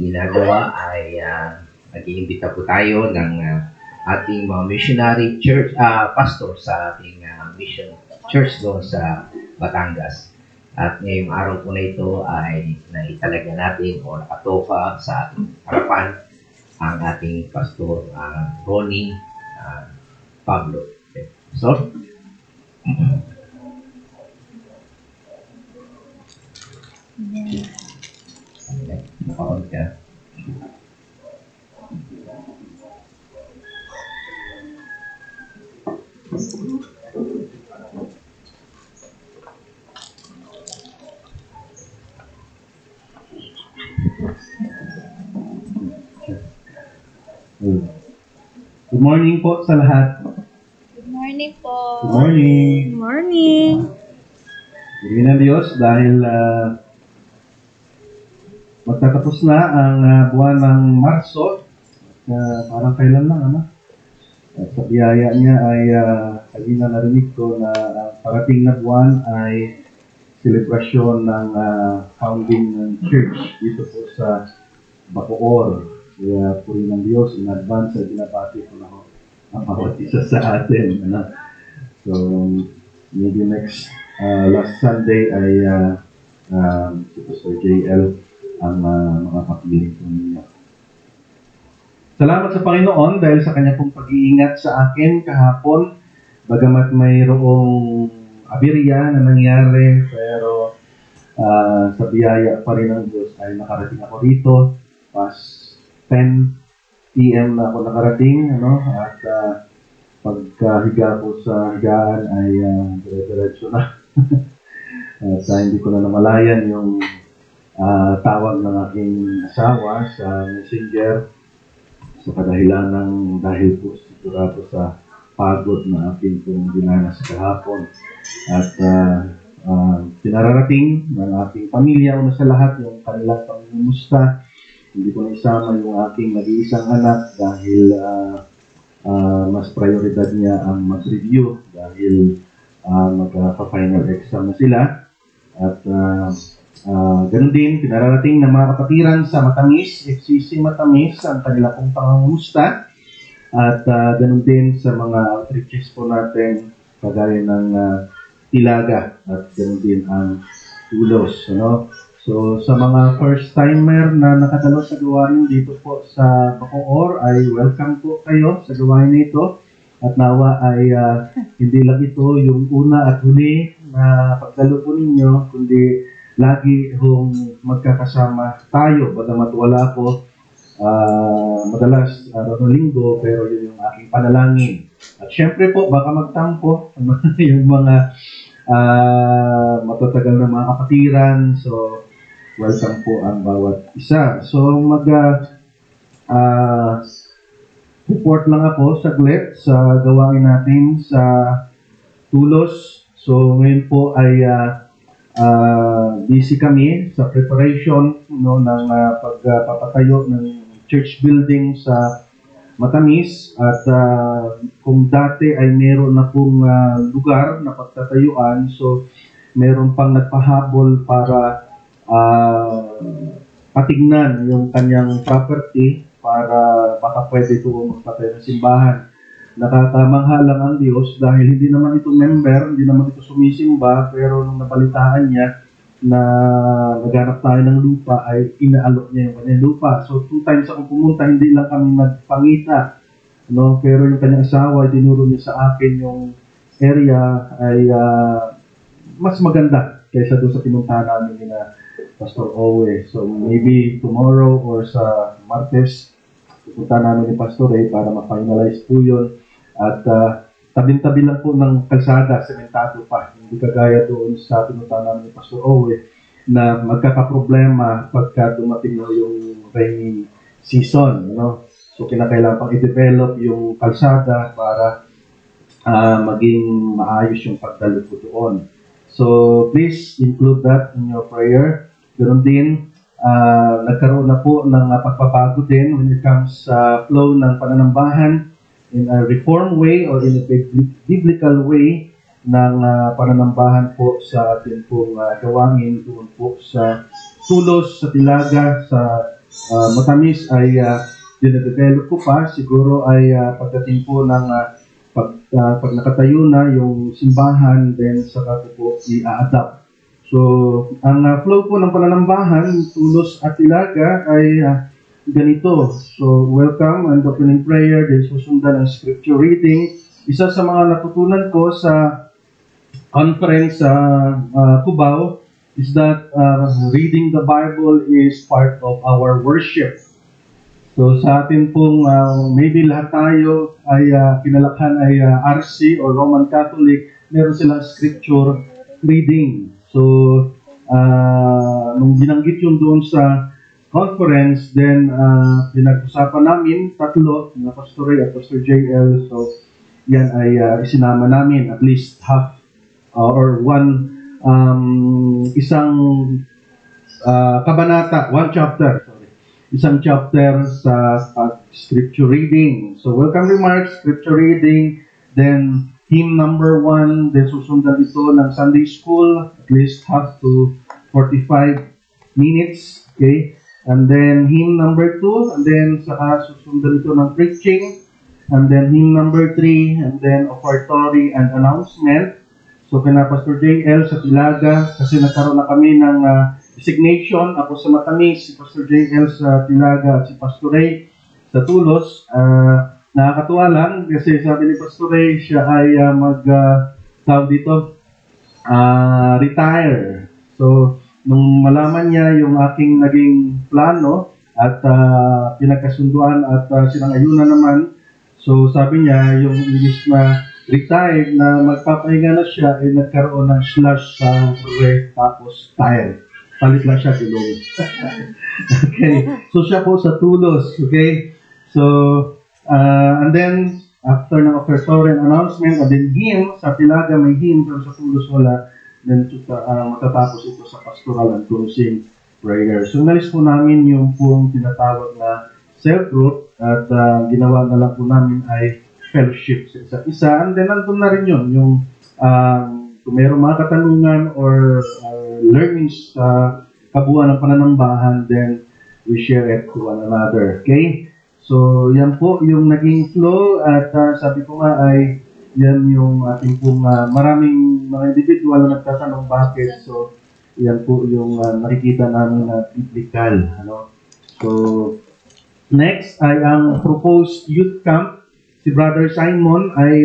ginagawa ay nag-iimbita po tayo ng ating mga missionary church, pastor sa ating mission church doon sa Batangas. At ngayong araw po na ito ay naitalaga natin o nakatoka sa ating harapan ang ating pastor Ronnie Pablo. Okay. So, naka-on ka. Good morning po sa lahat. Good morning po. Good morning. Good morning. Purihin ng Diyos dahil magtatapos na ang buwan ng Marso. Parang kailan lang, ano? Sa biyaya niya ay kanina narinig ko na parating na buwan ay selebrasyon ng founding ng church dito po sa Bacoor. Kaya purihin ng Diyos in advance ay binabati ko na ang bawat isa sa atin. Ano? So, maybe next last Sunday ay si Pastor JL ang mga kapiling ko ninyo. Salamat sa Panginoon dahil sa kanya pong pag-iingat sa akin kahapon. Bagamat mayroong aberya na nangyari, pero sa biyaya pa rin ng Diyos ay nakarating ako rito. Past 10 p.m. na ako nakarating, ano? At pagkahiga ko sa higaan ay dire-diretso na. At hindi ko na namalayan yung tawag ng aking asawa sa messenger sa kadahilan ng dahil po sigurado sa pagod na aking pong dinanas kahapon. At pinararating ng aking pamilya, una sa lahat, yung kanilang pangumusta. Hindi ko na isama yung aking nag-iisang anak dahil mas prioridad niya ang mag-review dahil magpa-final exam na sila. At ganun din, pinararating ng mga kapatiran sa Matamis, FCC Matamis, ang kanila pong pangungumusta. At ganun din sa mga outreaches po natin, kagaya ng Tilaga, at ganun din ang Tulos. Ano? So, sa mga first-timer na nakadalo sa gawain dito po sa Bacoor, ay welcome po kayo sa gawain na ito. At nawa ay hindi lang ito yung una at huli na pagdalo po ninyo, kundi lagi hong magkakasama tayo. Bagamat wala po madalas araw ng linggo, pero yun yung aking panalangin. At syempre po, baka magtampo yung mga matatagal na mga kapatiran. So, welcome po ang bawat isa. So, report lang ako saglit sa gawain natin sa Tulos. So, ngayon po ay busy kami sa preparation ng pagpapatayo ng church building sa Matamis. At kung dati ay meron na pong lugar na pagtatayuan, so meron pang nagpahabol para patignan yung kanyang property para baka pwede ito magpatayo ng simbahan. Nakakamangha lang ang Diyos dahil hindi naman ito member, hindi naman ito sumisimba, pero nung nabalitaan niya na naghanap tayo ng lupa ay inaalok niya yung kanyang lupa. So 2 times ako pumunta, hindi lang kami nagpangita, no? Pero yung kanyang asawa ay tinuro niya sa akin yung area ay mas maganda kaysa doon sa pinuntahan namin na Pastor Owe. So maybe tomorrow or sa Martes, pupunta namin ni Pastor Ray para ma-finalize po yun. At tabing-tabi lang po ng kalsada, sementado pa. Hindi kagaya doon sa pinuntahan namin ni Pastor Owe na magkakaproblema pagka dumating na yung rainy season. No? So kinakailangan pang i-develop yung kalsada para maging maayos yung pagdalo po doon. So please include that in your prayer. Ganoon din, nagkaroon na po ng pagpapago din when it comes sa flow ng pananambahan in a reform way or in a biblical way ng pananambahan po sa ating pong gawain doon po sa Tulos, sa Tilaga, sa matamis ay dinedevelop ko pa. Siguro ay pagdating po ng pag nakatayo na yung simbahan, then saka ko po i-adapt. So, ang flow po ng pananambahan, Tulos at Ilaga ay ganito. So, welcome and opening prayer, then susundan ang scripture reading. Isa sa mga natutunan ko sa conference sa Cubao is that reading the Bible is part of our worship. So sa atin pong maybe lahat tayo ay kinalakhan ay RC or Roman Catholic, meron silang scripture reading. So nung binanggit yung doon sa conference, then pinag-usapan namin tatlo, na Pastor Ray at Pastor JL. So yan ay isinama namin at least half or one isang kabanata, one chapter, isang chapter sa scripture reading. So welcome remarks, scripture reading, then hymn number 1, then susundan ito ng Sunday school, at least half to 45 minutes, okay? And then hymn number 2, and then saka susundan ito ng preaching, and then hymn number 3, and then offertory and announcement. So kina Pastor JL sa Tilaga, kasi nagkaroon na kami ng designation, ako sa Matamis, si Pastor JL sa Tilaga at si Pastor Ray sa Tulos. Nakakatuwa lang kasi sabi ni Pastor Ray, siya ay retire. So nung malaman niya yung aking naging plano at pinagkasunduan at sinangayunan naman, so sabi niya yung imbis na retired na magpapahinga na siya, ay nagkaroon ng slash sa ref tapos tire. Palit lang siya gulong. Okay. So siya po sa Tulos. Okay. So, and then, after ng offertory announcement, and then hymn, sa Tilaga may hymn, pero sa Tulos wala. Then, matatapos ito sa pastoral and closing prayer. So, nalis po namin yung pong tinatawag na self-group at ginawa na lang po namin ay fellowship sa isa't isa. And then, nandun na rin yun, yung kung mayroong mga katanungan or learnings sa kabuuan ng pananambahan, then we share it to one another. Okay? So, yan po yung naging flow at sabi ko nga ay yan yung ating pong maraming mga individual na nagtatanong bakit. So, yan po yung nakikita namin na biblical. Ano? So, next ay ang proposed youth camp. Si Brother Simon ay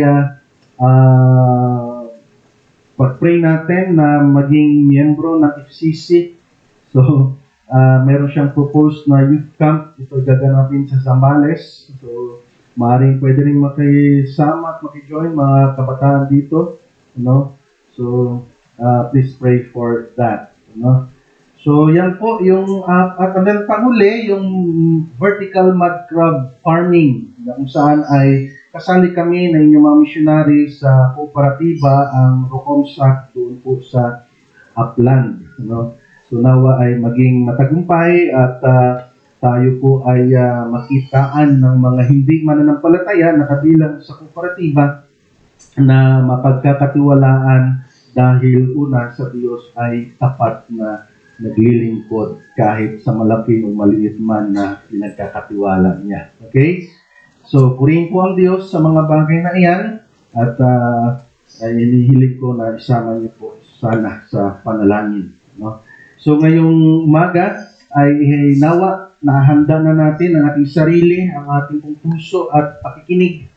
pag-pray natin na maging miyembro ng FCC. So, meron siyang proposed na youth camp. Ito gaganapin sa Zambales. So, maaaring pwede rin makisama at makijoin mga kabataan dito. You So, please pray for that. So, yan po yung, at then panghuli, yung vertical mud crab farming, kung saan ay kasali kami na inyong mga missionary sa kooperatiba, ang Rocomsac doon po sa Upland. So nawa ay maging matagumpay at tayo po ay makitaan ng mga hindi mananampalataya na kabilang sa kooperatiba na mapagkakatiwalaan dahil una sa Diyos ay tapat na naglilingkod kahit sa malaki o maliit man na pinagkakatiwala niya. Okay? So, purihin po ang Diyos sa mga bagay na iyan at inihiling ko na isama niyo po sana sa panalangin. So, ngayong umaga ay nawa nahanda na natin ang ating sarili, ang ating puso at pakikinig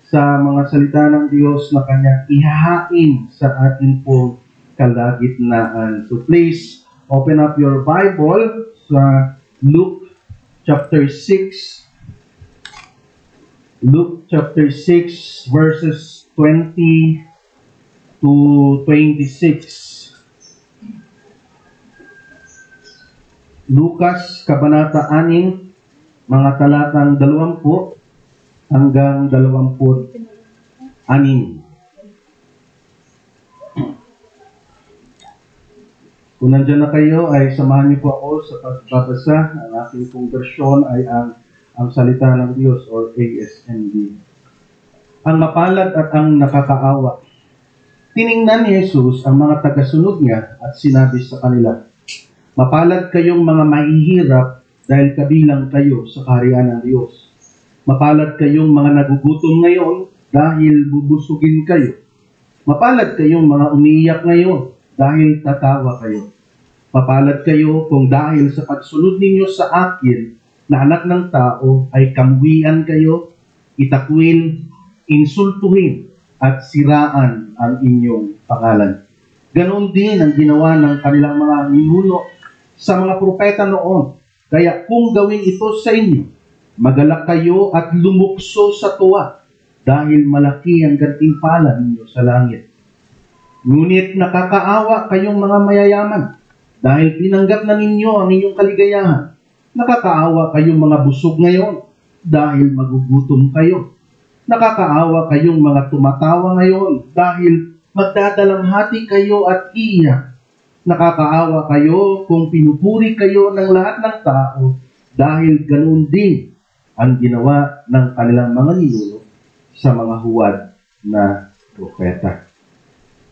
sa mga salita ng Diyos na Kanya ihahain sa ating pong kalagitnaan. So, please open up your Bible sa Luke chapter 6. Luke chapter 6 verses 20 to 26. Lucas kabanata 6, mga talatang 20 hanggang 26. Kung nandiyan na kayo, ay samahan niyo po ako sa pagbabasa. Ang aking pong versyon ay ang salita ng Diyos or ASND. Ang mapalad at ang nakakaawa. Tiningnan ni Jesus ang mga tagasunod niya at sinabi sa kanila, "Mapalad kayong mga mahihirap dahil kabilang kayo sa kaharian ng Diyos. Mapalad kayong mga nagugutom ngayon dahil bubusugin kayo. Mapalad kayong mga umiiyak ngayon dahil tatawa kayo. Mapalad kayo kung dahil sa pagsunod ninyo sa akin na anak ng tao ay kamuhian kayo, itakwil, insultuhin, at siraan ang inyong pangalan. Ganon din ang ginawa ng kanilang mga ninuno sa mga propeta noon. Kaya kung gawin ito sa inyo, magalak kayo at lumukso sa tuwa dahil malaki ang gantimpala ninyo sa langit. Ngunit nakakaawa kayong mga mayayaman dahil tinanggap na ninyo ang inyong kaligayahan. Nakakaawa kayong mga busog ngayon dahil magugutom kayo. Nakakaawa kayong mga tumatawa ngayon dahil magdadalamhati kayo at iiyak. Nakakaawa kayo kung pinupuri kayo ng lahat ng tao dahil ganoon din ang ginawa ng kanilang mga ninuno sa mga huwad na propeta.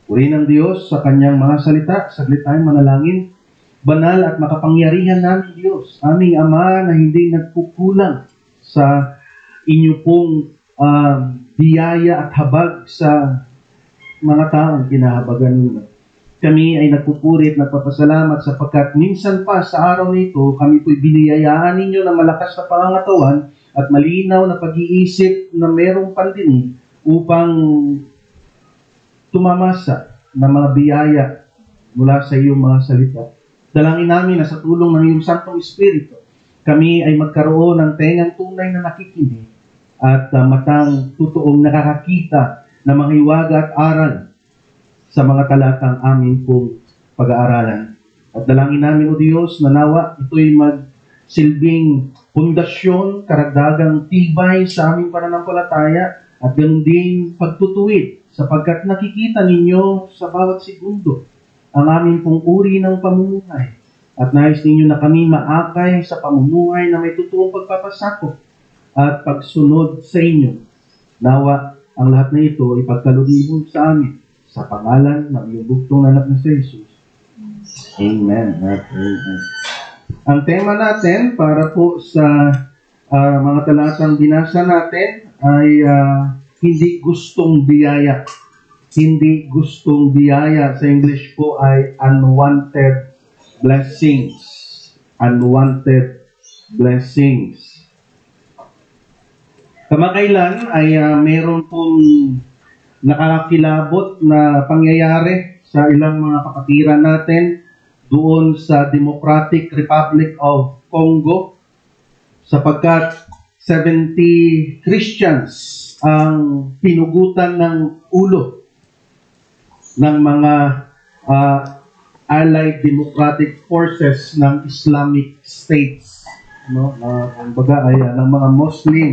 Purihin ng Diyos sa kanyang mga salita. Saglit tayong manalangin. Banal at makapangyarihan namin Diyos, aming Ama na hindi nagkukulang sa inyo pong biyaya at habag sa mga taong kinahabagan ninyo. Kami ay nagpupuri at nagpapasalamat sapagkat minsan pa sa araw nito, kami po'y biniyayaan ninyo ng malakas na pangangatawan at malinaw na pag-iisip na merong pandinig upang tumamasa ng mga biyaya mula sa iyong mga salita. Dalangin namin na sa tulong ng iyong Santong Espiritu, kami ay magkaroon ng tengang tunay na nakikinig at matang totoong nakakakita ng mga hiwaga at aral sa mga talatang amin pong pag-aaralan. At dalangin namin, O Diyos, na nawa ito'y magsilbing pundasyon, karagdagang tibay sa aming pananampalataya at ganun din pagtutuwid sapagkat nakikita ninyo sa bawat segundo ang aming pong uri ng pamumuhay. At nais ninyo na kami maakay sa pamumuhay na may totoong pagpapasakop at pagsunod sa inyo. Nawa ang lahat na ito ipagkaloob sa amin sa pangalan ng iyong bugtong anak na si Jesus. Amen. Amen. Ang tema natin para po sa mga talatang binasa natin ay hindi gustong biyaya. Hindi gustong biyaya. Sa English po ay unwanted blessings. Unwanted blessings. Kamakailan ay meron pong nakakilabot na pangyayari sa ilang mga kapatiran natin doon sa Democratic Republic of Congo sapagkat 70 Christians ang pinugutan ng ulo ng mga Allied Democratic Forces ng Islamic States, no? Kumbaga ay ng mga Muslim.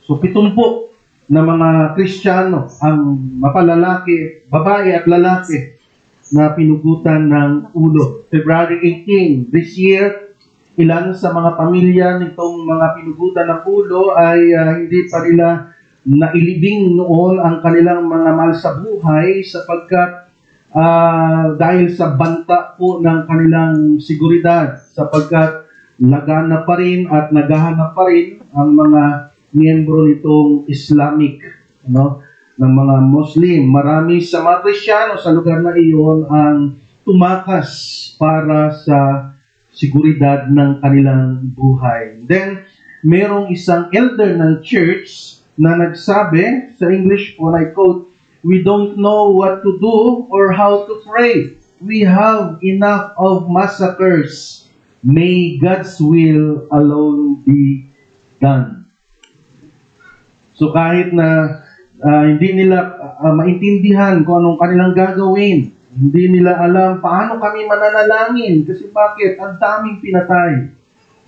So 70 na mga Kristiyano ang mapalalaki, babae at lalaki na pinugutan ng ulo. February 18 this year, ilan sa mga pamilya nitong mga pinugutan ng ulo ay hindi pa nila nailibing noon ang kanilang mga mahal sa buhay sapagkat dahil sa banta po ng kanilang seguridad, sapagkat lagana pa rin at naghahanap pa rin ang mga miyembro nitong Islamic, no, ng mga Muslim. Marami sa mga Kristiyano sa lugar na iyon ang tumakas para sa seguridad ng kanilang buhay. Then, merong isang elder ng church na nagsabi, sa English po, I quote, "We don't know what to do or how to pray. We have enough of massacres. May God's will alone be done." So kahit na hindi nila maintindihan kung anong kanilang gagawin, hindi nila alam paano kami mananalangin kasi bakit? Ang daming pinatay,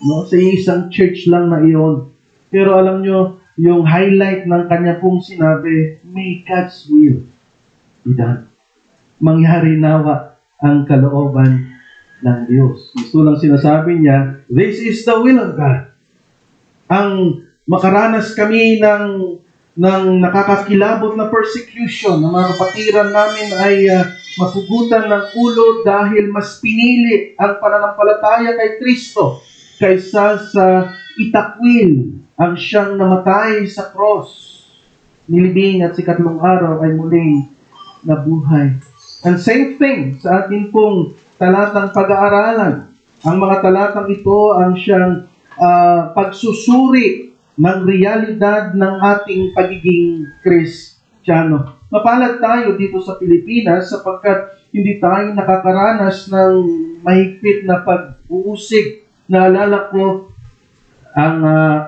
no? Sa isang church lang na iyon. Pero alam nyo, yung highlight ng kanya pong sinabi, may God's will be done. Mangyari nawa ang kalooban ng Diyos. Gusto lang sinasabi niya, this is the will of God. Ang makaranas kami ng nakakakilabot na persecution, ng mga kapatiran namin ay mapugutan ng ulo dahil mas pinili ang pananampalataya kay Kristo kaysa sa itakwil ang siyang namatay sa cross. Nilibing at sa ikatlong araw ay muling nabuhay. And same thing sa atin pong talatang pag-aaralan. Ang mga talatang ito ang siyang pagsusuri ng realidad ng ating pagiging Kristiyano. Mapalad tayo dito sa Pilipinas sapagkat hindi tayo nakakaranas ng mahigpit na pag-uusig. Naalala ko, ang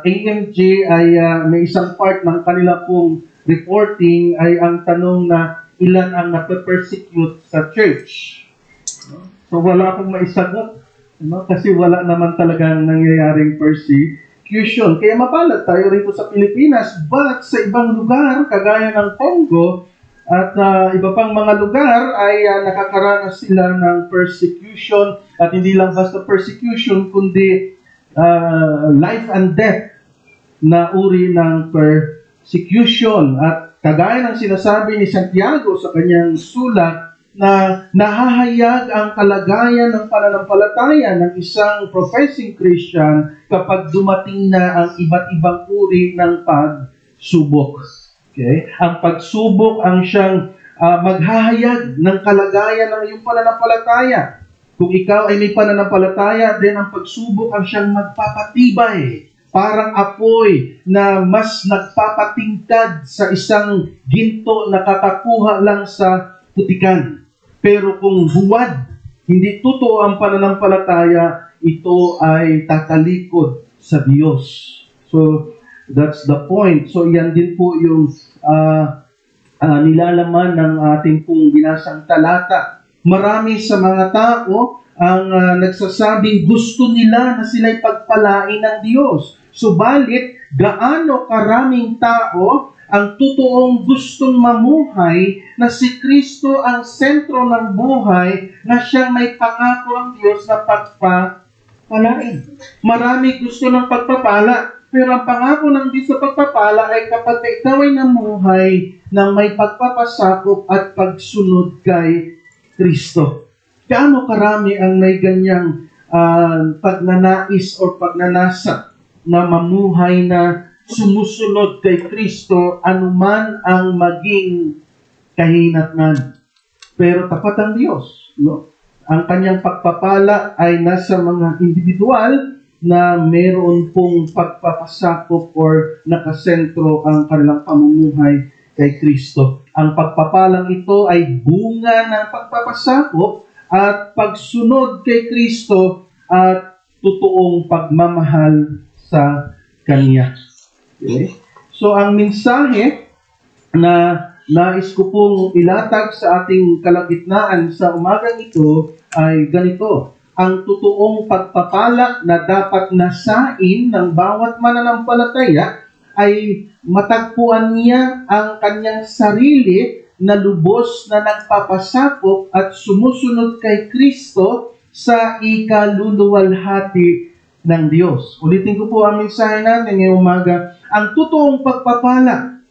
AMG ay may isang part ng kanila pong reporting ay ang tanong na ilan ang nape-persecute sa church. So wala akong maisagot, kasi wala naman talagang nangyayaring persecution. Kaya mapalad tayo rito sa Pilipinas, but sa ibang lugar, kagaya ng Congo, at iba pang mga lugar ay nakakaranas sila ng persecution, at hindi lang basta persecution, kundi life and death na uri ng persecution. At kagaya ng sinasabi ni Santiago sa kanyang sulat, na nahahayag ang kalagayan ng pananampalataya ng isang professing Christian kapag dumating na ang iba't ibang uri ng pagsubok. Okay? Ang pagsubok ang siyang maghahayag ng kalagayan ng iyong pananampalataya. Kung ikaw ay may pananampalataya, then ang pagsubok ang siyang magpapatibay. Parang apoy na mas nagpapatingkad sa isang ginto na kakakuha lang sa putikan. Pero kung huwad, hindi totoo ang pananampalataya, ito ay tatalikod sa Diyos. So, that's the point. So, yan din po yung nilalaman ng ating pong binasang talata. Marami sa mga tao ang nagsasabing gusto nila na sila'y pagpalain ng Diyos. Subalit, gaano karaming tao ang totoong gustong mamuhay na si Kristo ang sentro ng buhay, na siyang may pangako ang Diyos na pagpapalain. Marami gusto ng pagpapala, pero ang pangako ng Diyos sa pagpapala ay kapag ikaw ay namuhay ng may pagpapasakop at pagsunod kay Kristo. Gaano karami ang may ganyang pagnanais o pagnanasa na mamuhay na sumusunod kay Kristo anuman ang maging kahinatnan. Pero tapat ang Diyos. No? Ang kanyang pagpapala ay nasa mga individual na meron pong pagpapasakop or nakasentro ang kanilang pamumuhay kay Kristo. Ang pagpapalang ito ay bunga ng pagpapasakop at pagsunod kay Kristo at totoong pagmamahal sa Kanya. Okay? So, ang mensahe na nais ko pong ilatag sa ating kalagitnaan sa umagang ito ay ganito. Ang totoong pagpapala na dapat nasain ng bawat mananampalataya ay matagpuan niya ang kanyang sarili na lubos na nagpapasakop at sumusunod kay Kristo sa ikaluluwalhati ng Diyos. Ulitin ko po ang mensahe natin ngayong umaga. Ang totoong pagpapala,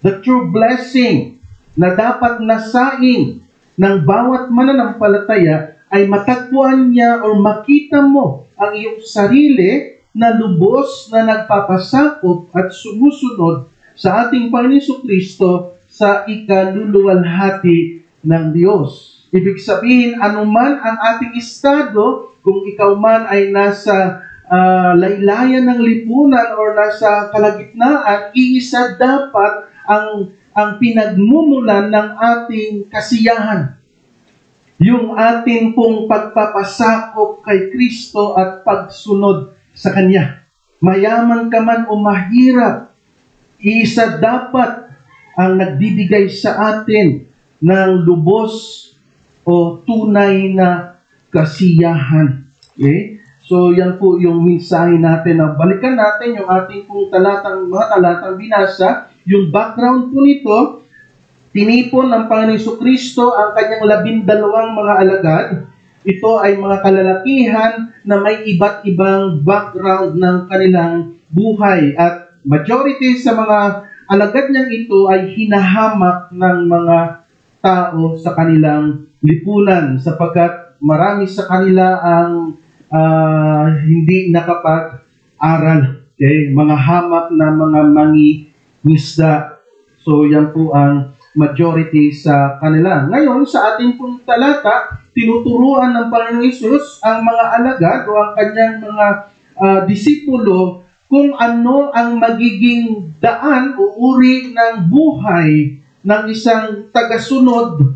the true blessing na dapat nasain ng bawat mananampalataya ay matagpuan niya o makita mo ang iyong sarili na lubos na nagpapasakop at sumusunod sa ating Panginoon Kristo sa ikaluluwalhati ng Diyos. Ibig sabihin, anuman ang ating estado, kung ikaw man ay nasa laylayan ng lipunan o nasa kalagitnaan, iisa dapat ang pinagmumulan ng ating kasiyahan. Yung ating pong pagpapasakop kay Kristo at pagsunod sa Kanya. Mayaman ka man o mahirap, iisa dapat ang nagbibigay sa atin ng lubos o tunay na kasiyahan. Okay? So, yan po yung mensahe natin. Balikan natin yung ating pong mga talatang binasa. Yung background po nito, tinipon ng Panginoon Kristo ang kanyang 12 mga alagad. Ito ay mga kalalakihan na may iba't ibang background ng kanilang buhay. At majority sa mga alagad niyang ito ay hinahamak ng mga tao sa kanilang lipunan sapagkat marami sa kanila ang hindi nakapag-aral. Okay? Mga hamak na mga mangingisda. So yan po ang majority sa kanila. Ngayon, sa ating pong talata, tinuturuan ng Panginoong Hesus ang mga alagad o ang kanyang mga disipulo kung ano ang magiging daan o uri ng buhay ng isang tagasunod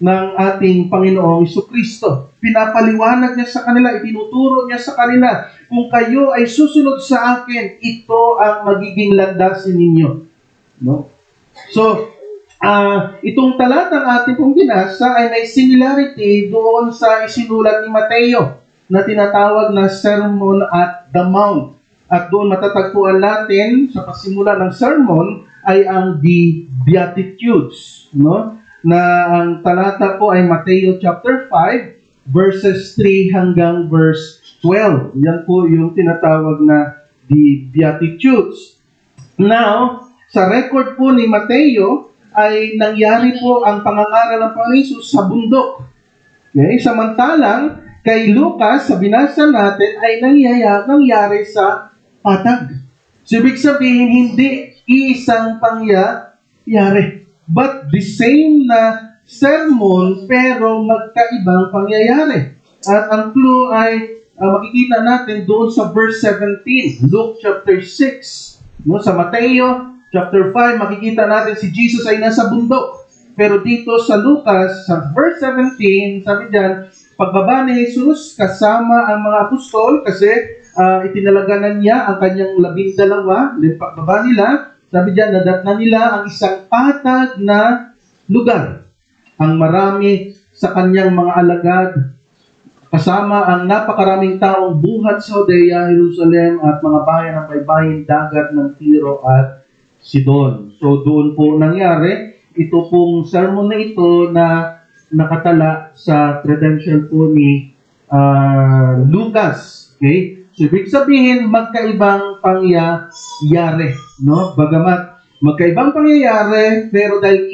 ng ating Panginoong Jesucristo. Pinapaliwanag niya sa kanila, itinuturo niya sa kanila, kung kayo ay susunod sa akin, ito ang magiging landasin ninyo. No? So, itong talatang ating pong binasa ay may similarity doon sa isinulat ni Mateo na tinatawag na Sermon at the Mount. At doon matatagpuan natin sa pasimula ng sermon ay ang the Beatitudes, no? Na ang talata po ay Mateo chapter 5 verses 3 hanggang verse 12. Yan po yung tinatawag na the Beatitudes. Now, sa record po ni Mateo ay nangyari po ang pangangaral ng Panginoon Hesus sa bundok. Okay? Samantalang kay Lucas, sa binasa natin, ay nangyari sa patag. So, ibig sabihin, hindi isang pangyayari. But the same na sermon, pero magkaibang pangyayari. At ang clue ay makikita natin doon sa verse 17, Luke chapter 6. No, sa Mateo chapter 5, makikita natin si Jesus ay nasa bundok. Pero dito sa Lucas, sa verse 17, sabi diyan, pagbaba ni Jesus kasama ang mga apostol kasi itinalaganan niya ang kanyang 12. Then pagbaba nila, sabi diyan, nadatnan nila ang isang patag na lugar. Ang marami sa kanyang mga alagad, kasama ang napakaraming taong buhat sa Judea, Jerusalem at mga bayan ng baybayin dagat ng Tiro at Sidon. So doon po nangyari, ito pong sermon na ito na nakatala sa credential po ni Lucas. Okay? So, ibig sabihin, magkaibang pangyayari. No? Bagamat magkaibang pangyayari, pero dahil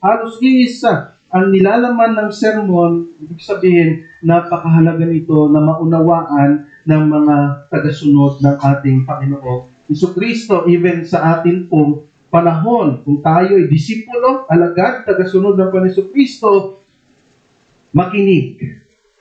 halos iisa, ang nilalaman ng sermon, ibig sabihin, napakahalaga nito na maunawaan ng mga tagasunod ng ating Panginoong Jesucristo, even sa atin pong panahon, kung tayo ay disipulo, alagad, tagasunod ng Panginoong Jesucristo, makinig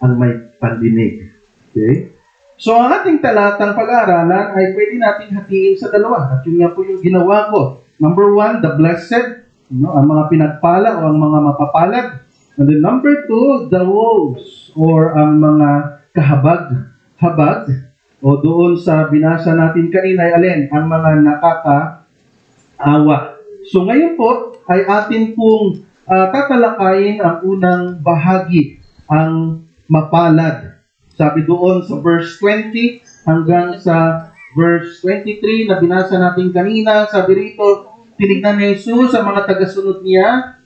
ang may pandinig. Okay? So, ang ating talatang pag-aaralan ay pwede natin hatiin sa dalawa. At yun nga po yung ginawa ko. Number 1, the blessed, ang mga pinagpala o ang mga mapapalad. And then number 2, the woes, or ang mga kahabag-habag. O doon sa binasa natin kanina ay alin? Ang mga nakakaawa. So, ngayon po ay atin pong tatalakayin ang unang bahagi, ang mapalad. Sabi doon sa verse 20 hanggang sa verse 23 na binasa natin kanina, sabi rito, tinignan ni Jesus ang mga tagasunod niya.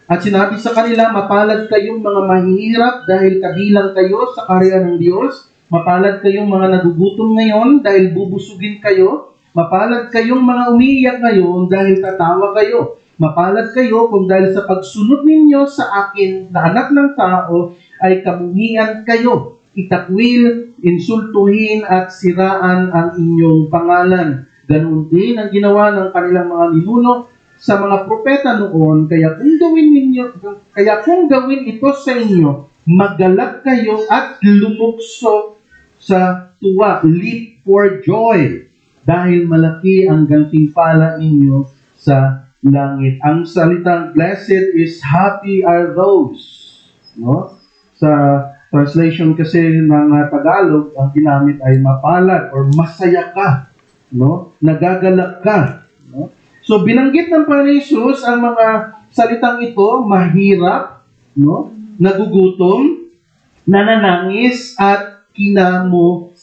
At sinabi sa kanila, mapalad kayong mga mahihirap dahil kabilang kayo sa kaharian ng Diyos. Mapalad kayong mga nagugutom ngayon dahil bubusugin kayo. Mapalad kayong mga umiiyak ngayon dahil tatawa kayo. Mapalad kayo kung dahil sa pagsunod ninyo sa akin na anak ng tao ay kamuhian kayo, itakwil, insultuhin at siraan ang inyong pangalan. Ganun din ang ginawa ng kanilang mga ninuno sa mga propeta noon, kaya kung gawin ito sa inyo, magalak kayo at lumukso sa tuwa, leap for joy, dahil malaki ang gantimpala ninyo sa langit. Ang salitang blessed is happy are those, no? Sa translation kasi ng Tagalog, ang ginamit ay mapalad or masaya ka, no? Nagagalak ka, no? So binanggit ng Panginoon Hesus ang mga salitang ito, mahirap, no? Nagugutom, nananangis at kinamuhian.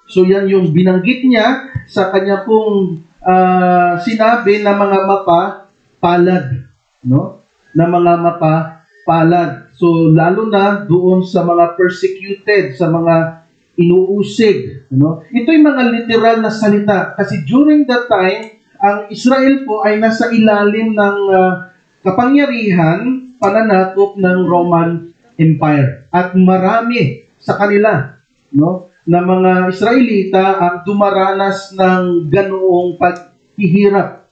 So yan yung binanggit niya sa kanya pong sinabi na mga mapapalad, no? Na mga mapapalad. So, lalo na doon sa mga persecuted, sa mga inuusig. No? Ito yung mga literal na salita. Kasi during that time, ang Israel po ay nasa ilalim ng kapangyarihan, pananakop ng Roman Empire. At marami sa kanila, no, na mga Israelita ang dumaranas ng ganoong paghihirap,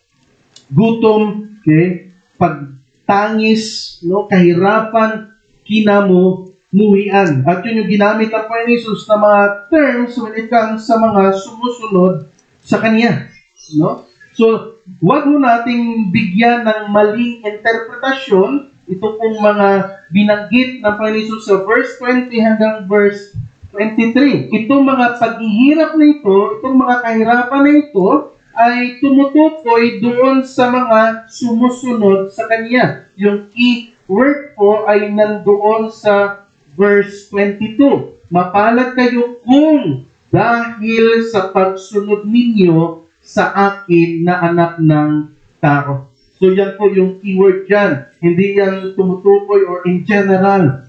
gutom, okay, pagtangis, no, kahirapan, kinamuhian. At yun yung ginamit ng Panginoon Jesus na mga terms when it comes sa mga sumusunod sa Kanya. No? So, huwag mo nating bigyan ng maling interpretasyon ito pong mga binanggit ng Panginoon Jesus sa verse 20 hanggang verse 23. Itong mga paghihirap na ito, itong mga kahirapan na ito, ay tumutukoy doon sa mga sumusunod sa Kanya. Yung key word po ay nandoon sa verse 22. Mapalad kayo kung dahil sa pagsunod ninyo sa akin na anak ng tao. So yan po yung keyword dyan. Hindi yan tumutukoy or in general.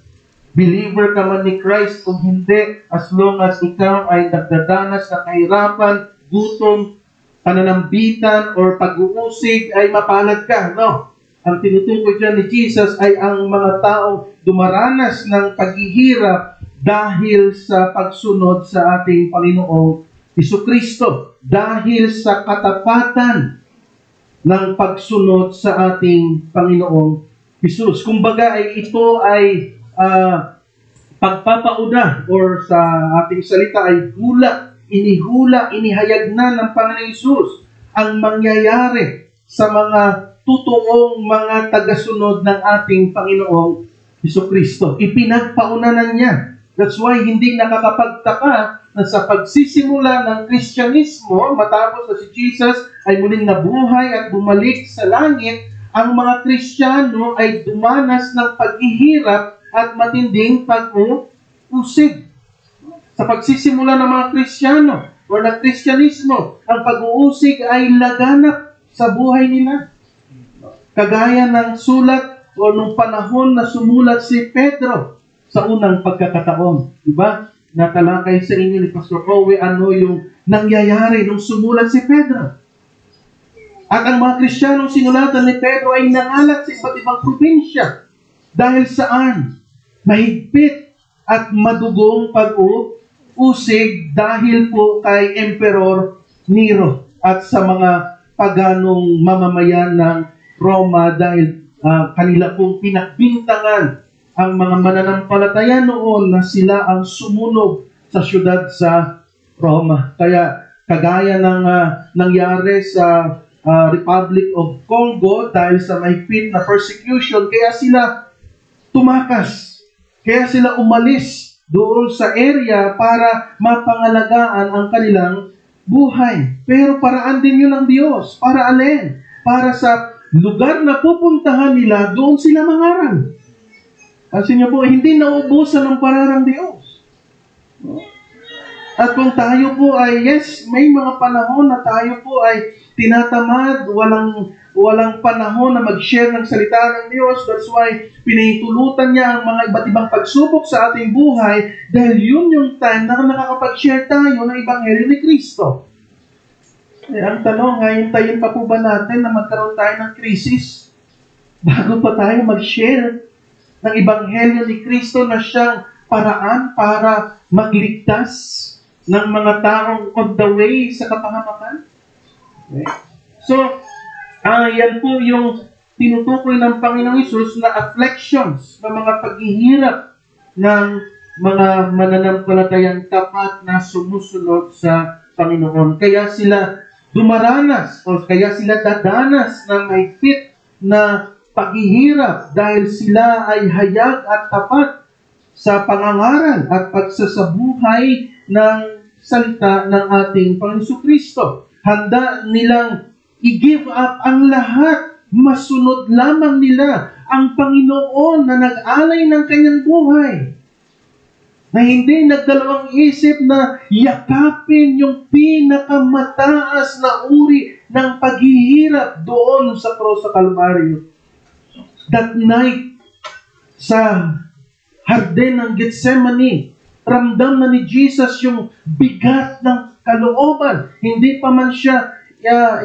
Believer ka man ni Christ kung hindi, as long as ikaw ay nagdadanas ng kahirapan, gutom, pananambitan, or pag-uusig, ay mapalad ka. No? Ang tinutukoy dyan ni Jesus ay ang mga taong dumaranas ng paghihirap dahil sa pagsunod sa ating Panginoong Jesucristo. Dahil sa katapatan ng pagsunod sa ating Panginoong Jesus. Kumbaga ay ito ay pagpapauna or sa ating salita ay inihayag na ng Panginoong Jesus ang mangyayari sa mga totoong mga tagasunod ng ating Panginoong Jesucristo. Ipinagpauna na niya. That's why hindi nakakapagtaka na sa pagsisimula ng Kristyanismo, matapos na si Jesus ay muling nabuhay at bumalik sa langit, ang mga Kristiyano ay dumanas ng paghihirap at matinding pag-uusig. Sa pagsisimula ng mga Kristiyano o ng Kristyanismo, ang pag-uusig ay laganap sa buhay nila. Kagaya ng sulat o nung panahon na sumulat si Pedro sa unang pagkakataon. Diba? Natalakay sa inyo ni Pastor Owe ano yung nangyayari nung sumulat si Pedro. At ang mga Kristiyanong sinulatan ni Pedro ay nangalat sa iba't ibang probinsya. Dahil saan? Mahigpit at madugong pag-uusig dahil po kay Emperor Nero at sa mga paganong mamamayan ng Roma dahil kanila pong pinagbintangan ang mga mananampalataya noon na sila ang sumunog sa syudad sa Roma. Kaya kagaya ng nangyari sa Republic of Congo dahil sa mahigpit na persecution, kaya sila tumakas. Kaya sila umalis doon sa area para mapangalagaan ang kanilang buhay. Pero paraan din yun ng Diyos. Para alin? Para sa lugar na pupuntahan nila, doon sila mangaral. Kasi niyo po, hindi naubusan ng paraan ng Diyos. At kung tayo po ay, yes, may mga panahon na tayo po ay tinatamad, walang panahon na mag-share ng salita ng Diyos. That's why pinahintulutan niya ang mga iba't ibang pagsubok sa ating buhay dahil yun yung time na nakakapag-share tayo ng Ebanghelyo ni Kristo. Ang tanong, hintayin pa po ba natin na magkaroon tayo ng krisis bago pa tayo mag-share ng Ebanghelyo ni Kristo na siyang paraan para magligtas ng mga taong on the way sa kapahamakan? Okay. So, yan po yung tinutukoy ng Panginoong Hesus na afflictions, na mga paghihirap ng mga mananampalatayang tapat na sumusunod sa Panginoon. Kaya sila dumaranas o kaya sila dadanas ng mahigpit na paghihirap dahil sila ay hayag at tapat sa pangangaral at pagsasabuhay ng salita ng ating Panginoon Kristo. Handa nilang i-give up ang lahat. Masunod lamang nila ang Panginoon na nag-alay ng kanyang buhay. Na hindi nagdalawang isip na yakapin yung pinakamataas na uri ng paghihirap doon sa cross sa Kalbaryo. That night, sa Harden ng Gethsemane, ramdam na ni Jesus yung bigat ng kalooban. Hindi pa man siya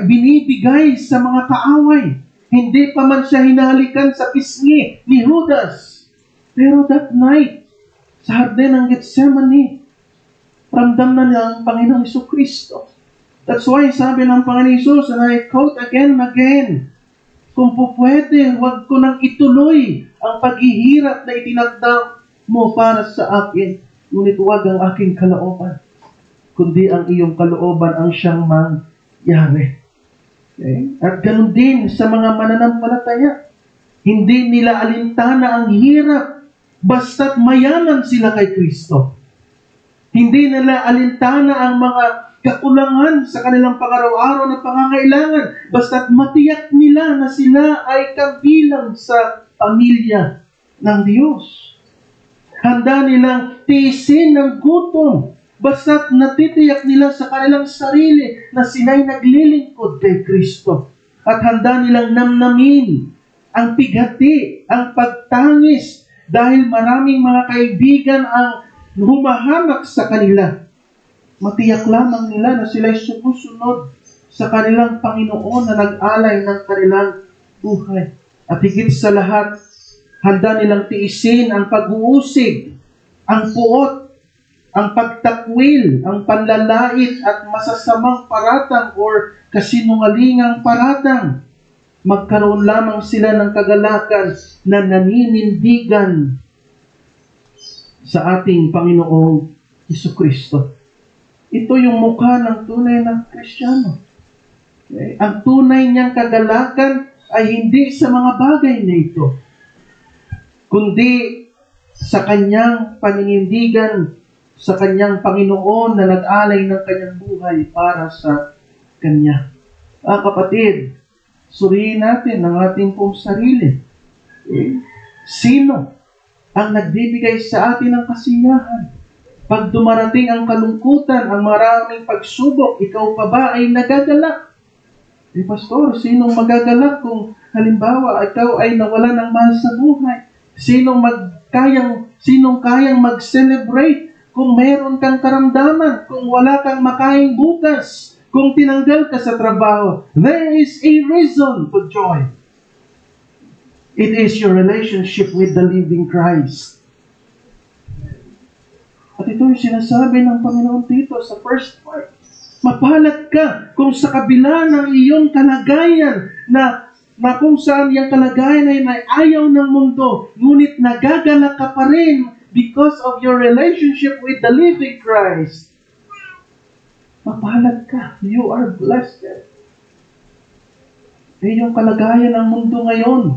binibigay sa mga kaaway. Hindi pa man siya hinalikan sa pisngi ni Judas. Pero that night, sa Harden ng Gethsemane, ramdam na niya ang Panginoong Jesucristo. That's why sabi ng Panginoon Jesus, and I quote again and again, kung po pwede, huwag ko nang ituloy ang paghihirap na itinagda mo para sa akin, ngunit huwag ang aking kalooban, kundi ang iyong kalooban ang siyang mangyari. Okay? At ganun din sa mga mananampalataya. Hindi nila alintana ang hirap basta't mayaman sila kay Kristo. Hindi nila alintana ang mga kakulangan sa kanilang pang-araw-araw na pangangailangan basta't matiyak nila na sila ay kabilang sa pamilya ng Diyos. Handa nilang tiisin ng gutom basta't natitiyak nila sa kanilang sarili na sila'y naglilingkod kay Kristo. At handa nilang namnamin ang pighati, ang pagtangis dahil maraming mga kaibigan ang humahamak sa kanila. Matiyak lamang nila na sila'y sumusunod sa kanilang Panginoon na nag-alay ng kanilang buhay. At higit sa lahat, handa nilang tiisin ang pag-uusig, ang puot, ang pagtakwil, ang panlalait at masasamang paratang or kasinungalingang paratang. Magkaroon lamang sila ng kagalakan na naninindigan sa ating Panginoong Jesucristo. Ito yung mukha ng tunay na Kristiyano. Okay? Ang tunay niyang kagalakan ay hindi sa mga bagay na ito, kundi sa kanyang paninindigan sa kanyang Panginoon na nag-alay ng kanyang buhay para sa kanya. Kapatid, suriin natin ang ating pong sarili. Okay? Sino ang nagbibigay sa atin ng kasiyahan? Pag dumarating ang kalungkutan, ang maraming pagsubok, ikaw pa ba ay nagagalak? Pastor, sinong magagalak kung halimbawa ikaw ay nawala ng mahal sa buhay? Sinong kayang mag-celebrate kung meron kang karamdaman, kung wala kang makain bukas, kung tinanggal ka sa trabaho? There is a reason for joy. It is your relationship with the living Christ. At ito yung sinasabi ng Panginoon dito sa first part. Mapalad ka kung sa kabila ng iyong kalagayan na kung saan yung kalagayan ay ayaw ng mundo, ngunit nagagalak ka pa rin because of your relationship with the living Christ. Mapalad ka. You are blessed. Yung kalagayan ng mundo ngayon,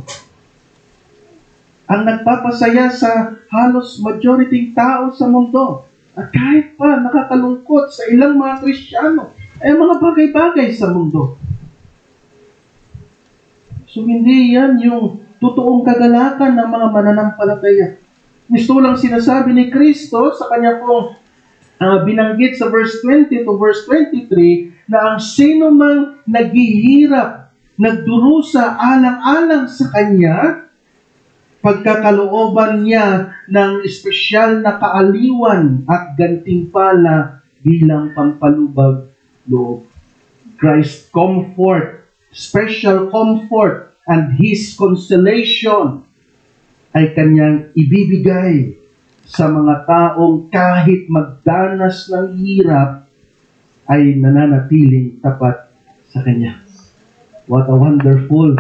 ang nagpapasaya sa halos majority tao sa mundo. At kahit pa nakakalungkot sa ilang mga Kristiyano, ay mga bagay-bagay sa mundo. So hindi yan yung totoong kagalakan ng mga mananampalataya. Gusto lang sinasabi ni Kristo sa kanya pong binanggit sa verse 20 to verse 23 na ang sino mang naghihirap, nagdurusa alang-alang sa kanya, pagkakalooban niya ng espesyal na kaaliwan at gantimpala bilang pampalubag loob. Christ's comfort, special comfort, and His consolation ay kanyang ibibigay sa mga taong kahit magdanas ng hirap ay nananatiling tapat sa Kanya. What a wonderful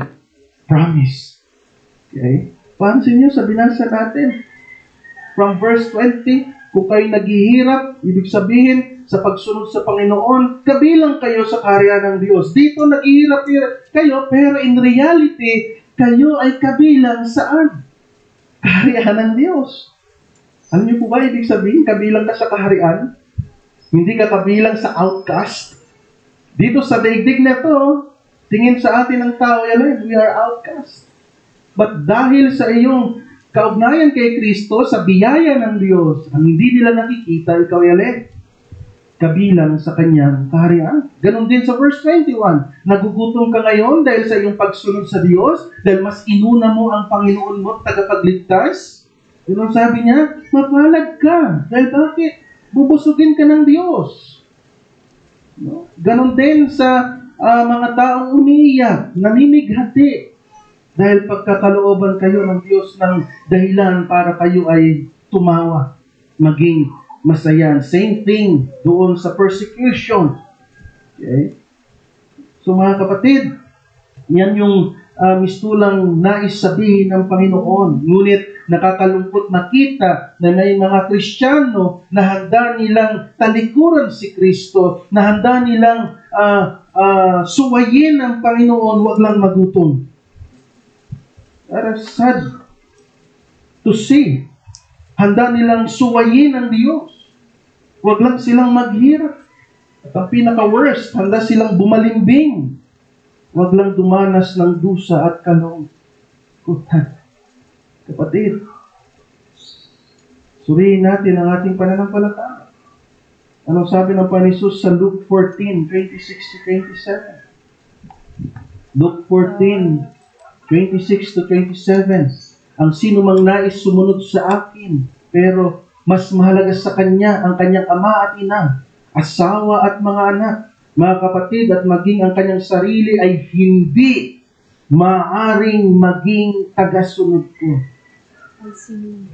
promise. Okay? Pansin nyo sa binasa natin. From verse 20, kung kayo naghihirap, ibig sabihin, sa pagsunod sa Panginoon, kabilang kayo sa kaharian ng Diyos. Dito naghihirap kayo, pero in reality, kayo ay kabilang saan? Kaharian ng Diyos. Alam niyo po ba, ibig sabihin, kabilang ka sa kaharian? Hindi ka kabilang sa outcast? Dito sa daigdig na to, tingin sa atin ng tao, we are outcast. But dahil sa iyong kaugnayan kay Kristo, sa biyaya ng Diyos, ang hindi nila nakikita, ikaw kabilang sa kanyang kaharian. Ganon din sa verse 21. Nagugutom ka ngayon dahil sa iyong pagsunod sa Diyos, dahil mas inuna mo ang Panginoon mo at tagapagligtas. Ganon sabi niya, mapalad ka. Dahil bakit? Bubusugin ka ng Diyos. No? Ganon din sa mga taong umiiyak, namimighati. Dahil pagkakalooban kayo ng Diyos ng dahilan para kayo ay tumawa, maging masaya. Same thing doon sa persecution. Okay? So mga kapatid, yan yung mistulang nais sabihin ng Panginoon. Ngunit nakakalungkot makita na may mga Kristiyano na handa nilang talikuran si Kristo, na handa nilang suwayin ang Panginoon, wag lang magutom. That is sad to see. Handa nilang suwayin ang Diyos. Wag lang silang maghirap. At ang pinaka-worst, handa silang bumalimbing. Wag lang dumanas ng dusa at kalungkutan. Kapatid, suriin natin ang ating pananampalataya. Anong sabi ng Panginoon Jesus sa Luke 14:26-27? Luke 14:26-27. Ang sino mang nais sumunod sa akin, pero mas mahalaga sa kanya ang kanyang ama at ina, asawa at mga anak, mga kapatid, at maging ang kanyang sarili ay hindi maaring maging tagasunod ko.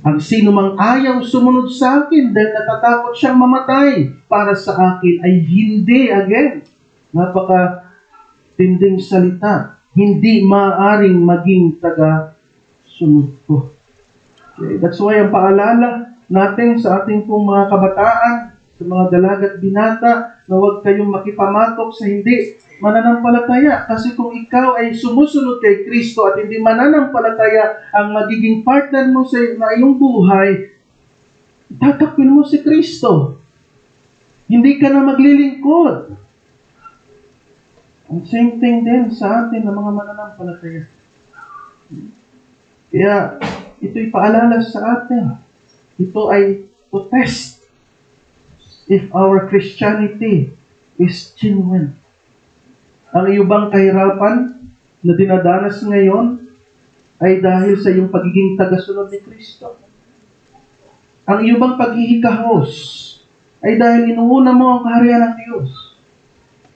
Ang sino mang ayaw sumunod sa akin dahil natatakot siyang mamatay para sa akin ay hindi, again, napaka-tinding salita, hindi maaring maging taga-sunod ko. Okay, that's why ang paalala natin sa ating pong mga kabataan, sa mga dalagat binata, na huwag kayong makipamatok sa hindi mananampalataya. Kasi kung ikaw ay sumusunod kay Kristo at hindi mananampalataya ang magiging partner mo sa iyong buhay, tatakpin mo si Kristo. Hindi ka na maglilingkod. Ang same thing din sa atin ng mga mananampalataya. Kaya, ito'y paalala sa atin. Ito ay to test if our Christianity is genuine. Ang iyong bang kahirapan na dinadanas ngayon ay dahil sa iyong pagiging tagasunod ni Kristo? Ang iyong bang paghihikahos ay dahil inuuna mo ang kaharian ng Diyos?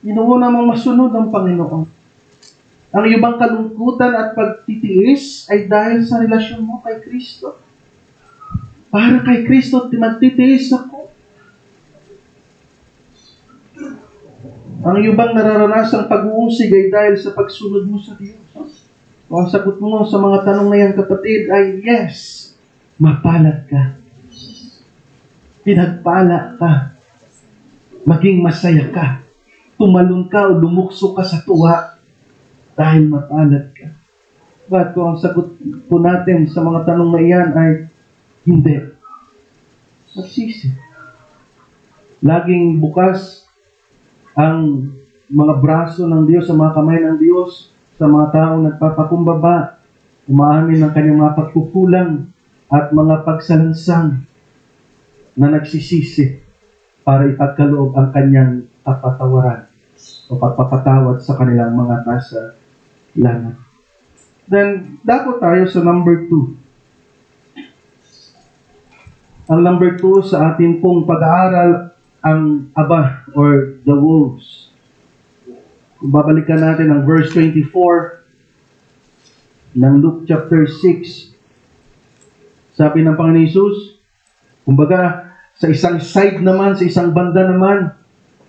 Inuuna mong masunod ang Panginoon? Ang iyong bang kalungkutan at pagtitiis ay dahil sa relasyon mo kay Kristo? Para kay Kristo, magtitiis ako. Ang iyong bang nararanasang pag-uusig ay dahil sa pagsunod mo sa Diyos? O ang sagot mo sa mga tanong na yan, kapatid, ay yes, mapalad ka. Pinagpala ka. Maging masaya ka. Tumalon ka o lumukso ka sa tuwa dahil mapalad ka. But kung ang sagot po natin sa mga tanong na iyan ay hindi, magsisi. Laging bukas ang mga braso ng Diyos, sa mga kamay ng Diyos, sa mga taong nagpapakumbaba, umaamin ng kanyang mga pagkukulang at mga pagsalansang na nagsisisi para ipagkaloob ang kanyang kapatawaran o pagpapatawad sa kanilang mga nasa langit. Then, dapat tayo sa number 2. Ang number 2 sa ating pong pag-aaral, ang aba or the wolves. Babalikan natin ang verse 24 ng Luke chapter 6. Sabi ng Panginoon Jesus, kumbaga, sa isang side naman, sa isang banda naman,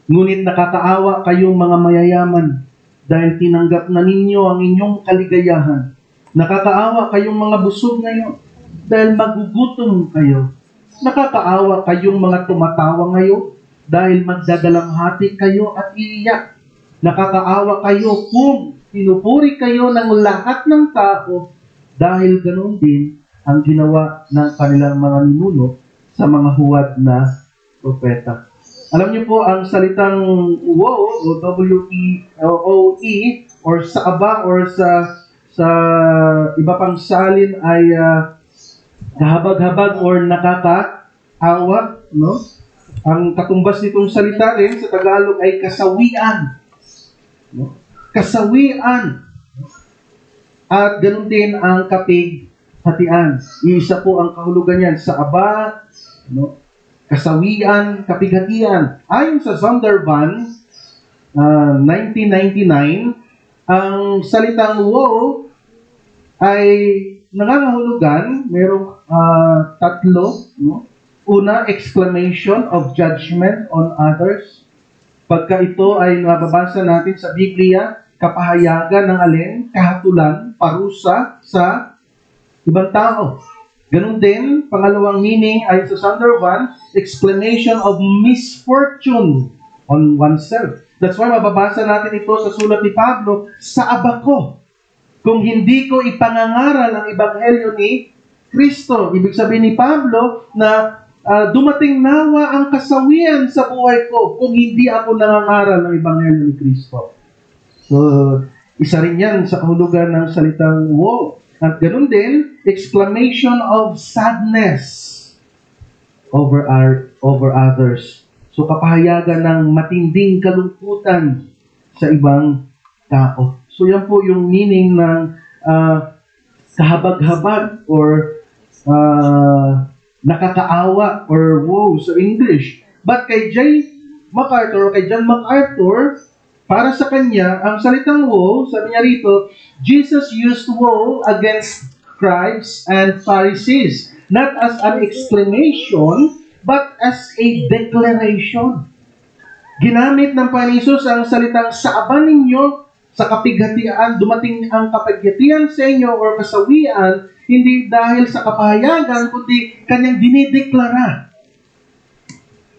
ngunit nakakaawa kayong mga mayayaman dahil tinanggap na ninyo ang inyong kaligayahan. Nakakaawa kayong mga busog ngayon dahil magugutom kayo. Nakakaawa kayong mga tumatawa ngayon dahil magdadalamhati kayo at iiyak. Nakakaawa kayo kung pinupuri kayo ng lahat ng tao dahil ganoon din ang ginawa ng kanilang mga ninuno sa mga huwad na propeta. Alam niyo po, ang salitang woe o W-E-O-E or sa aba or sa iba pang salin ay kahabag-habag or nakakaawa, no? Ang katumbas nitong salita rin sa Tagalog ay kasawian. No? Kasawian. At ganoon din ang kapighatian. Isa po ang kahulugan niyan sa aba, no? Kasawian, kapighatian. Ayon sa Zondervan, 1999, ang salitang woe ay nangangahulugan, merong tatlo. No? Una, exclamation of judgment on others. Pagka ito ay nababasa natin sa Biblia, kapahayagan ng alin, kahatulan, parusa sa ibang tao. Ganun din, pangalawang meaning ay sa Sunder 1, exclamation of misfortune on oneself. That's why mababasa natin ito sa sulat ni Pablo, sa aba ko, kung hindi ko ipangangaral ang ebanghelyo ni Kristo. Ibig sabihin ni Pablo na dumating nawa ang kasawian sa buhay ko kung hindi ako nangangaral ng ebanghelyo ni Kristo. So, isa rin yan sa kahulugan ng salitang woe. At ganun din, exclamation of sadness over others. So, kapahayagan ng matinding kalungkutan sa ibang tao. So, yan po yung meaning ng kahabag-habag or nakakaawa or woe sa English. But kay John MacArthur, para sa kanya, ang salitang woe, sabi niya rito, Jesus used woe against scribes and Pharisees, not as an exclamation, but as a declaration. Ginamit ng Panginoon Hesus ang salitang sa aba ninyo, sa kapighatian, dumating ang kapighatian sa inyo or kasawian, hindi dahil sa kapahayagan, kundi kanyang dinideklara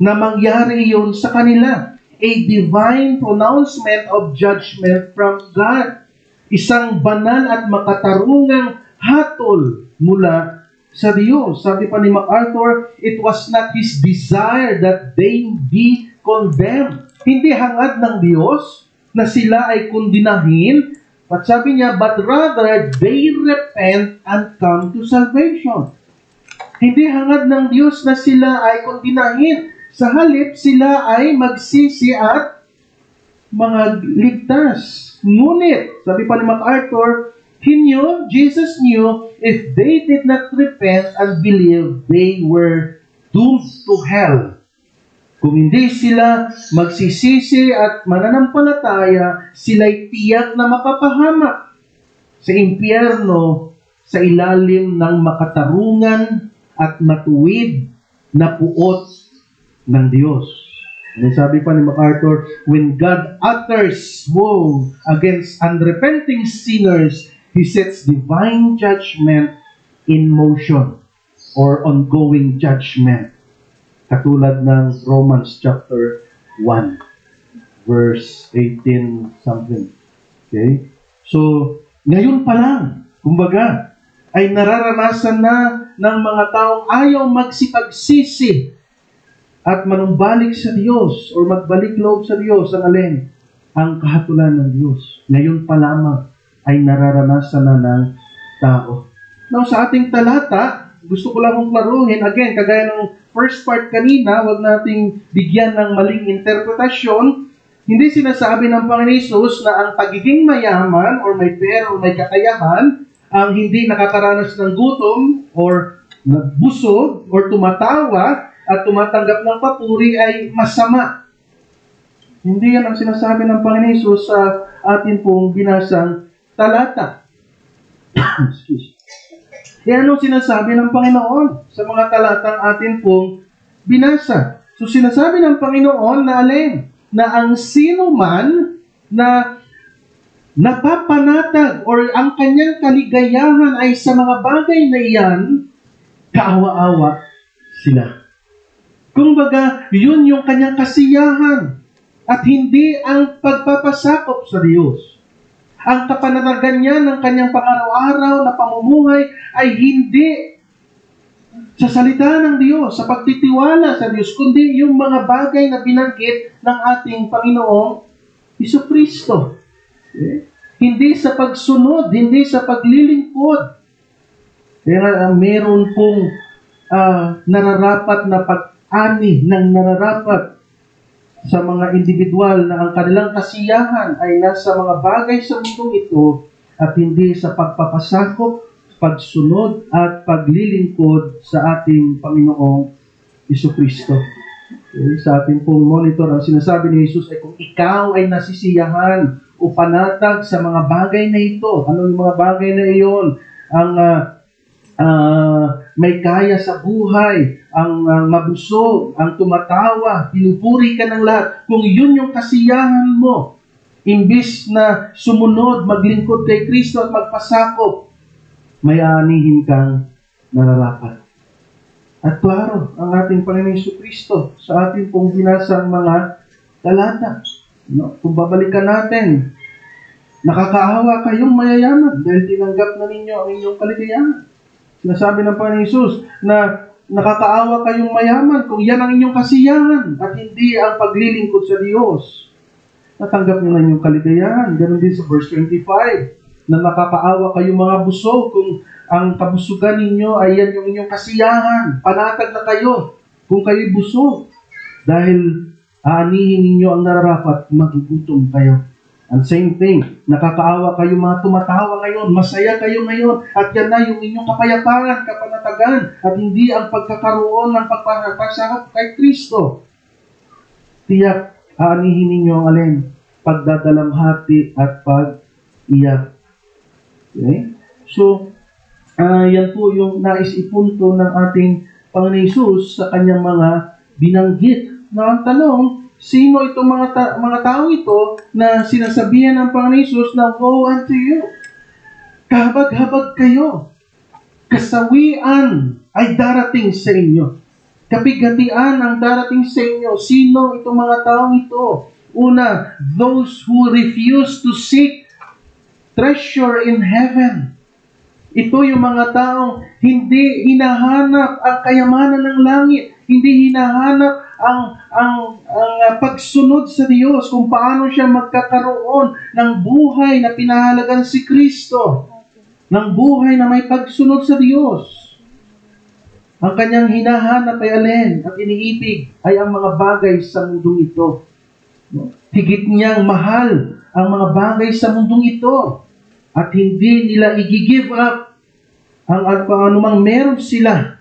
na mangyari iyon sa kanila. A divine pronouncement of judgment from God. Isang banal at makatarungang hatol mula sa Diyos. Sabi pa ni MacArthur, it was not His desire that they be condemned. Hindi hangad ng Diyos na sila ay kondinahin. At sabi niya, but rather they repent and come to salvation. Hindi hangad ng Diyos na sila ay kondinahin. Sa halip, sila ay magsisi at mga ligtas. Ngunit, sabi pa ni MacArthur, Jesus knew if they did not repent and believe, they were doomed to hell. Kung hindi sila magsisisi at mananampalataya, sila'y tiyak na mapapahamak sa impyerno sa ilalim ng makatarungan at matuwid na puot ng Diyos. And sabi pa ni MacArthur, when God utters woe against unrepenting sinners, He sets divine judgment in motion or ongoing judgment. Katulad ng Romans chapter 1, verse 18 something. Okay? So, ngayon pa lang, kumbaga, ay nararanasan na ng mga taong ayaw magsipagsisi at manumbalik sa Diyos or magbalik loob sa Diyos ang alin? Ang kahatulan ng Diyos. Ngayon pa lamang ay nararanasan na ng tao. Now, sa ating talata, gusto ko lang klaruhin, again, kagaya ng first part kanina, wag nating bigyan ng maling interpretasyon. Hindi sinasabi ng Panginoon Hesus na ang pagiging mayaman or may pera o may kakayahan, ang hindi nakakaranas ng gutom or nagbusog or tumatawa, at tumatanggap ng papuri ay masama. Hindi yan ang sinasabi ng Panginoon Hesus sa atin pong binasang talata. Excuse. Anong sinasabi ng Panginoon sa mga talatang atin pong binasa? So sinasabi ng Panginoon na alin? Na ang sino man na napapanatag or ang kanyang kaligayahan ay sa mga bagay na iyan, kaawa-awa sila. Kumbaga, yun yung kanyang kasiyahan at hindi ang pagpapasakop sa Diyos. Ang kapanatagan niya ng kanyang pang-araw-araw na pamumuhay ay hindi sa salita ng Diyos, sa pagtitiwala sa Diyos, kundi yung mga bagay na binanggit ng ating Panginoong Jesucristo. Okay? Hindi sa pagsunod, hindi sa paglilingkod. Kaya meron pong nararapat na pag-ani ng nararapat sa mga individual na ang kanilang kasiyahan ay nasa mga bagay sa mundong ito at hindi sa pagpapasakop, pagsunod at paglilingkod sa ating Panginoong Jesucristo. Okay? Sa ating pong monitor, ang sinasabi ni Jesus ay kung ikaw ay nasisiyahan o panatag sa mga bagay na ito, ano yung mga bagay na iyon? ang may kaya sa buhay, ang mabusog, ang tumatawa, pinupuri ka ng lahat. Kung yun yung kasiyahan mo, imbis na sumunod, maglingkod kay Kristo at magpasakop, may aanihin kang nararapat. At klaro, ang ating Panginoon Jesucristo sa ating pong binasang mga talata. No? Kung babalikan natin, nakakaawa kayong mayayaman dahil tinanggap na ninyo ang inyong kaligayahan. Sinasabi ng Panginoon Jesus na nakakaawa kayong mayaman kung yan ang inyong kasiyahan at hindi ang paglilingkod sa Diyos. Natanggap nyo na inyong kaligayahan. Ganon din sa verse 25, na nakakaawa kayong mga busog kung ang kabusugan ninyo ay yan yung inyong kasiyahan. Panatag na kayo kung kayo'y busog. Dahil aanihin ninyo ang nararapat, magigutom kayo. And same thing, nakakaawa kayo mga tumatawa ngayon, masaya kayo ngayon, at yan na yung inyong kapayapaan, kapanatagan, at hindi ang pagkakaroon ng pagpasakop kay Kristo. Tiyak, aanihin ninyo ang alin? Pagdadalamhati at pag-iyak. Okay? So, yan po yung nais ipunto ng ating Panginoon Jesus sa kanyang mga binanggit. Na ang tanong, sino itong mga tao ito na sinasabihan ng Panginoon Jesus na woe unto you? Kahabag-habag kayo. Kasawian ay darating sa inyo. Kapighatian ang darating sa inyo. Sino itong mga tao ito? Una, those who refuse to seek treasure in heaven. Ito yung mga taong hindi hinahanap ang kayamanan ng langit. Hindi hinahanap ang pagsunod sa Diyos, kung paano siya magkakaroon ng buhay na pinahalagan si Kristo, ng buhay na may pagsunod sa Diyos. Ang kanyang hinahanap ay alin at iniibig ay ang mga bagay sa mundong ito. Higit niyang mahal ang mga bagay sa mundong ito at hindi nila i-give up ang anumang meron sila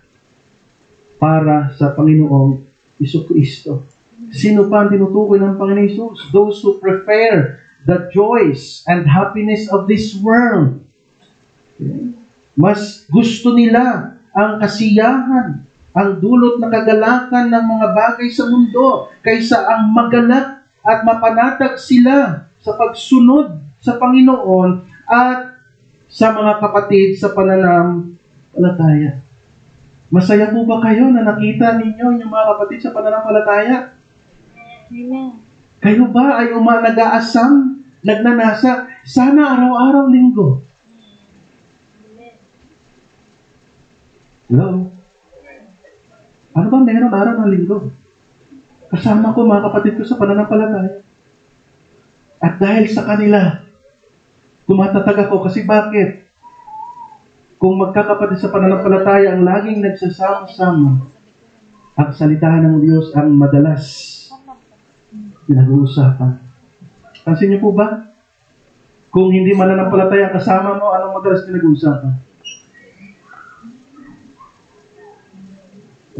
para sa Panginoong Jesucristo. Sino pa ang tinutukoy ng Panginoon Jesus? Those who prefer the joys and happiness of this world. Okay? Mas gusto nila ang kasiyahan, ang dulot na kagalakan ng mga bagay sa mundo, kaysa ang magalak at mapanatag sila sa pagsunod sa Panginoon at sa mga kapatid sa pananampalataya. Masaya po ba kayo na nakita ninyo yung mga kapatid sa pananampalataya? Amen. Kayo ba ay nag-aasam, nagnanasa, sana araw-araw linggo? Hello? Ano ba meron araw ng linggo? Kasama ko mga kapatid ko sa pananampalataya. At dahil sa kanila, tumatatag ako kasi bakit? Kung magkakapatid sa pananampalataya ang laging nagsasama-sama, ang salita ng Diyos ang madalas pinag-uusapan. Pansin niyo po ba? Kung hindi mananampalataya kasama mo, anong madalas pinag-uusapan?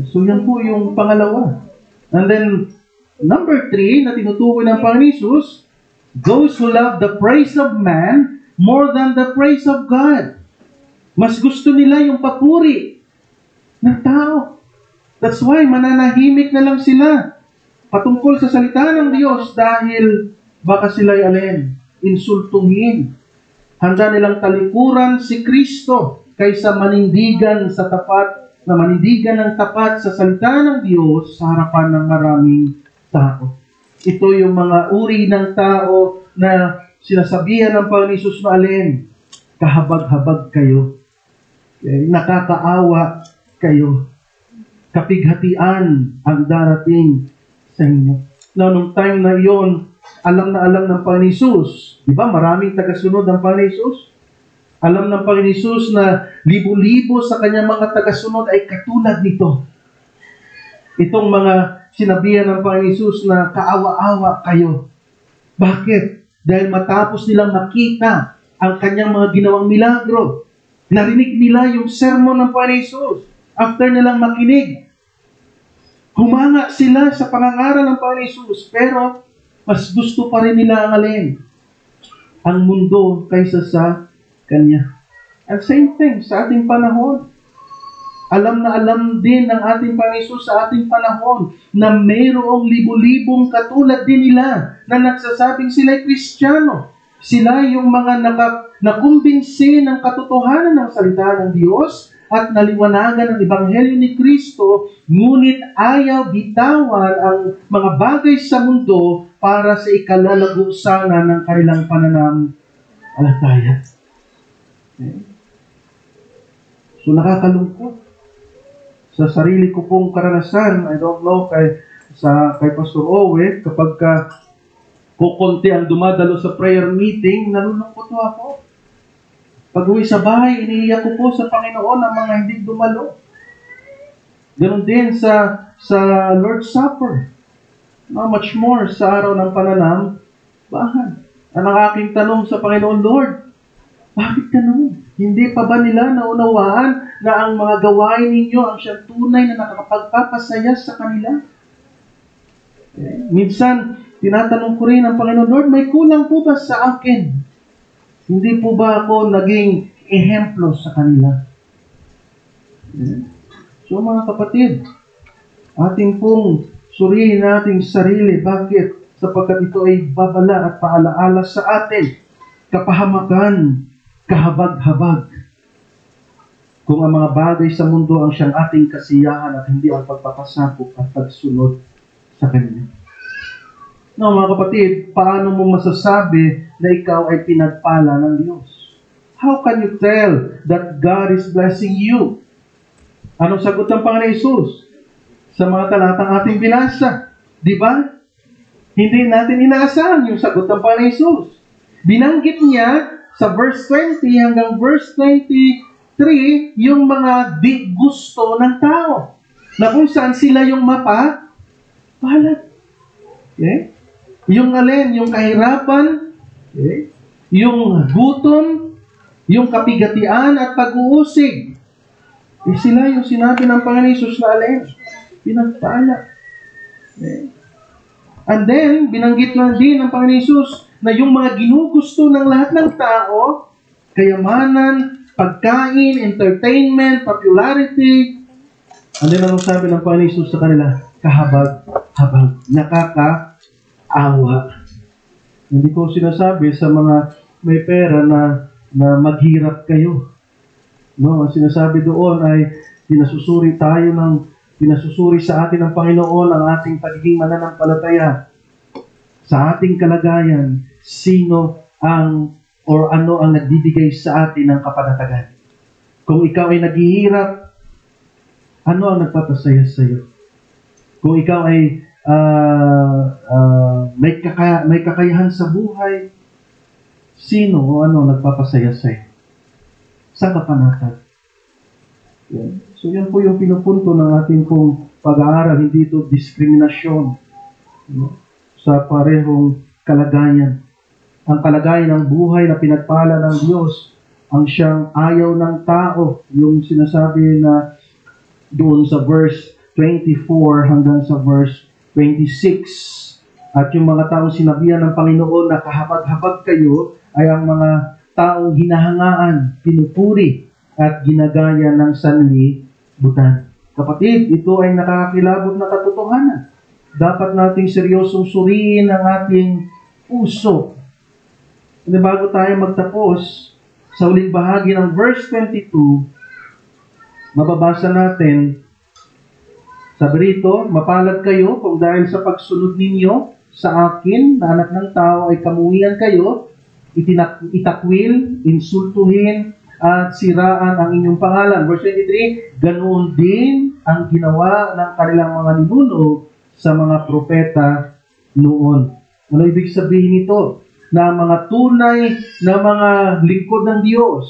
So yan po yung pangalawa. And then, number 3 na tinutukoy ng Panginoon Jesus, those who love the praise of man more than the praise of God. Mas gusto nila yung papuri ng tao. That's why mananahimik na lang sila patungkol sa salita ng Diyos dahil baka sila'y alin, insultuhin. Handa nilang talikuran si Kristo kaysa manindigan ng tapat sa salita ng Diyos sa harapan ng maraming tao. Ito yung mga uri ng tao na sinasabihan ng Panginoon Jesus na alin, kahabag-habag kayo. Nakakaawa kayo. Kapighatian ang darating sa inyo. Now, nung time na iyon, alam na alam ng Panginoon Jesus. Di ba? Maraming tagasunod ng Panginoon Jesus. Alam ng Panginoon Jesus na libo-libo sa kanyang mga tagasunod ay katulad nito. Itong mga sinabihan ng Panginoon Jesus na kaawa-awa kayo. Bakit? Dahil matapos nilang makita ang kanyang mga ginawang milagro, narinig nila yung sermon ng Panginoon Jesus. After nilang makinig, humanga sila sa pangangaral ng Panginoon Jesus. Pero, mas gusto pa rin nila ang alin? Ang mundo kaysa sa Kanya. And same thing sa ating panahon. Alam na alam din ng ating Panginoon sa ating panahon na mayroong libu-libong katulad din nila na nagsasabing sila'y Kristiyano. Sila yung mga nakumbinsi ng katotohanan ng salita ng Diyos at naliwanagan ng Ebanghelyo ni Kristo, ngunit ayaw bitawan ang mga bagay sa mundo para sa ikalalago sana ng kanilang pananampalataya. Okay. So nakakalungkot. Sa sarili ko pong karanasan, I don't know kay Pastor Owe, kapag kukunti ang dumadalo sa prayer meeting, nalulungkot po ako. Pag uwi sa bahay, iniiyak ko po sa Panginoon ang mga hindi dumalo. Ganon din sa Lord's Supper. Not much more sa araw ng pananambahan. Ang aking tanong sa Panginoon, Lord, bakit ganun? Hindi pa ba nila naunawaan na ang mga gawain ninyo ang siyang tunay na nakakapagpapasaya sa kanila? Okay. Minsan, tinatanong ko rin ang Panginoon, Lord, may kulang po ba sa akin? Hindi po ba ako naging ehemplo sa kanila? Okay. So mga kapatid, ating pong suriin nating sarili. Bakit? Sapagkat ito ay babala at paalaala sa atin. Kapahamakan, kahabag-habag. Kung ang mga bagay sa mundo ang siyang ating kasiyahan at hindi ang pagpapasakop at pagsunod sa Kanya. No, mga kapatid, paano mo masasabi na ikaw ay pinagpala ng Diyos? How can you tell that God is blessing you? Anong sagot ng Panginoon Hesus sa mga talatang ating binasa? Di ba? Hindi natin inaasahan yung sagot ng Panginoon Hesus. Binanggit niya sa verse 20 hanggang verse 23 yung mga di gusto ng tao. Na kung saan sila yung mapapalat. Okay? Yung alin, yung kahirapan, okay? Yung gutom, yung kapigatian at pag-uusig. Sila yung sinabi ng Panginoon Hesus na alin? Pinagpala. Okay? And then, binanggit lang din ng Panginoon Hesus na yung mga ginugusto ng lahat ng tao, kayamanan, pagkain, entertainment, popularity, and then anong sabi ng Panginoon Hesus sa kanila? Kahabag-habag. Nakakaawa. Hindi ko sinasabi sa mga may pera na maghirap kayo. No, ang sinasabi doon ay pinasusuri sa atin ng Panginoon ang ating pagiging mananampalataya. Sa ating kalagayan, sino ang or ano ang nagbibigay sa atin ng kapanatagan. Kung ikaw ay naghihirap, ano ang nagpapasaya sa iyo? Kung ikaw ay may kakayahan sa buhay, sino o ano nagpapasaya sa iyo? Sa kapanatag. Yeah. So yan po yung pinupunto ng ating pong pag-aaral, hindi ito diskriminasyon, no? Sa parehong kalagayan. Ang kalagayan ng buhay na pinagpala ng Diyos, ang siyang ayaw ng tao, yung sinasabi na doon sa verse 24 hanggang sa verse 26. At yung mga taong sinabihan ng Panginoon na kahabag-habag kayo ay ang mga taong hinahangaan, pinupuri at ginagaya ng sanlibutan. Kapatid, ito ay nakakakilabot na katotohanan. Dapat nating seryosong suriin ang ating puso. At bago tayo magtapos, sa uling bahagi ng verse 22, mababasa natin, sabi rito, mapalad kayo kung dahil sa pagsunod ninyo sa akin, na anak ng tao ay kamuhian kayo, itakwil, insultuhin, at siraan ang inyong pangalan. Verse 23, ganoon din ang ginawa ng kanilang mga ninuno sa mga propeta noon. Ano ibig sabihin nito? Na mga tunay na mga lingkod ng Diyos.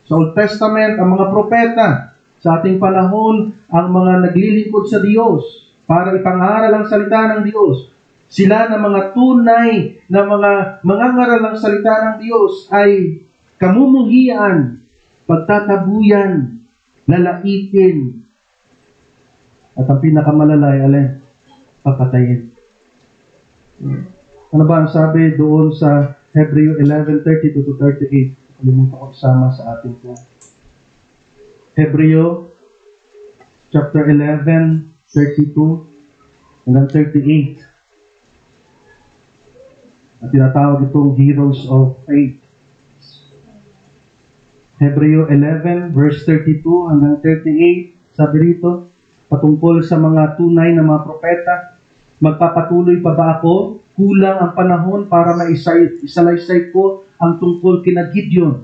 Sa Old Testament, ang mga propeta. Sa ating panahon, ang mga naglilingkod sa Diyos para ipangaral ang salita ng Diyos. Sila na mga tunay na mga mangangaral ang salita ng Diyos ay kamumuhian, pagtatabuyan, lalaitin, at ang pinakamalalay, papatayin. Ano ba ang sabi doon sa Hebreo 11:32-38? Kalimutan ko isama sa atin po. Hebreo, chapter 11, 32 hanggang 38. At tinatawag itong Heroes of Faith. Hebreo 11, verse 32 hanggang 38, sabi rito, patungkol sa mga tunay na mga propeta, magpapatuloy pa ba ako? Kulang ang panahon para maisalaysay ko ang tungkol kina Gideon,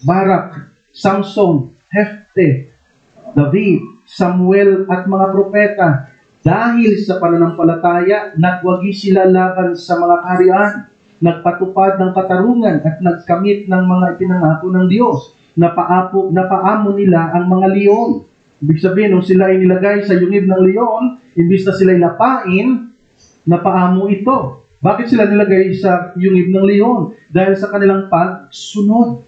Barak, Samson, Hefte, David, Samuel at mga propeta. Dahil sa pananampalataya, nagwagi sila laban sa mga kaharian, nagpatupad ng katarungan at nagkamit ng mga ipinangako ng Diyos. Napaamo nila ang mga leon. Ibig sabihin, nung sila ay nilagay sa yungib ng leon, imbis na sila ay napain, napaamo ito. Bakit sila nilagay sa yungib ng leon? Dahil sa kanilang pagsunod,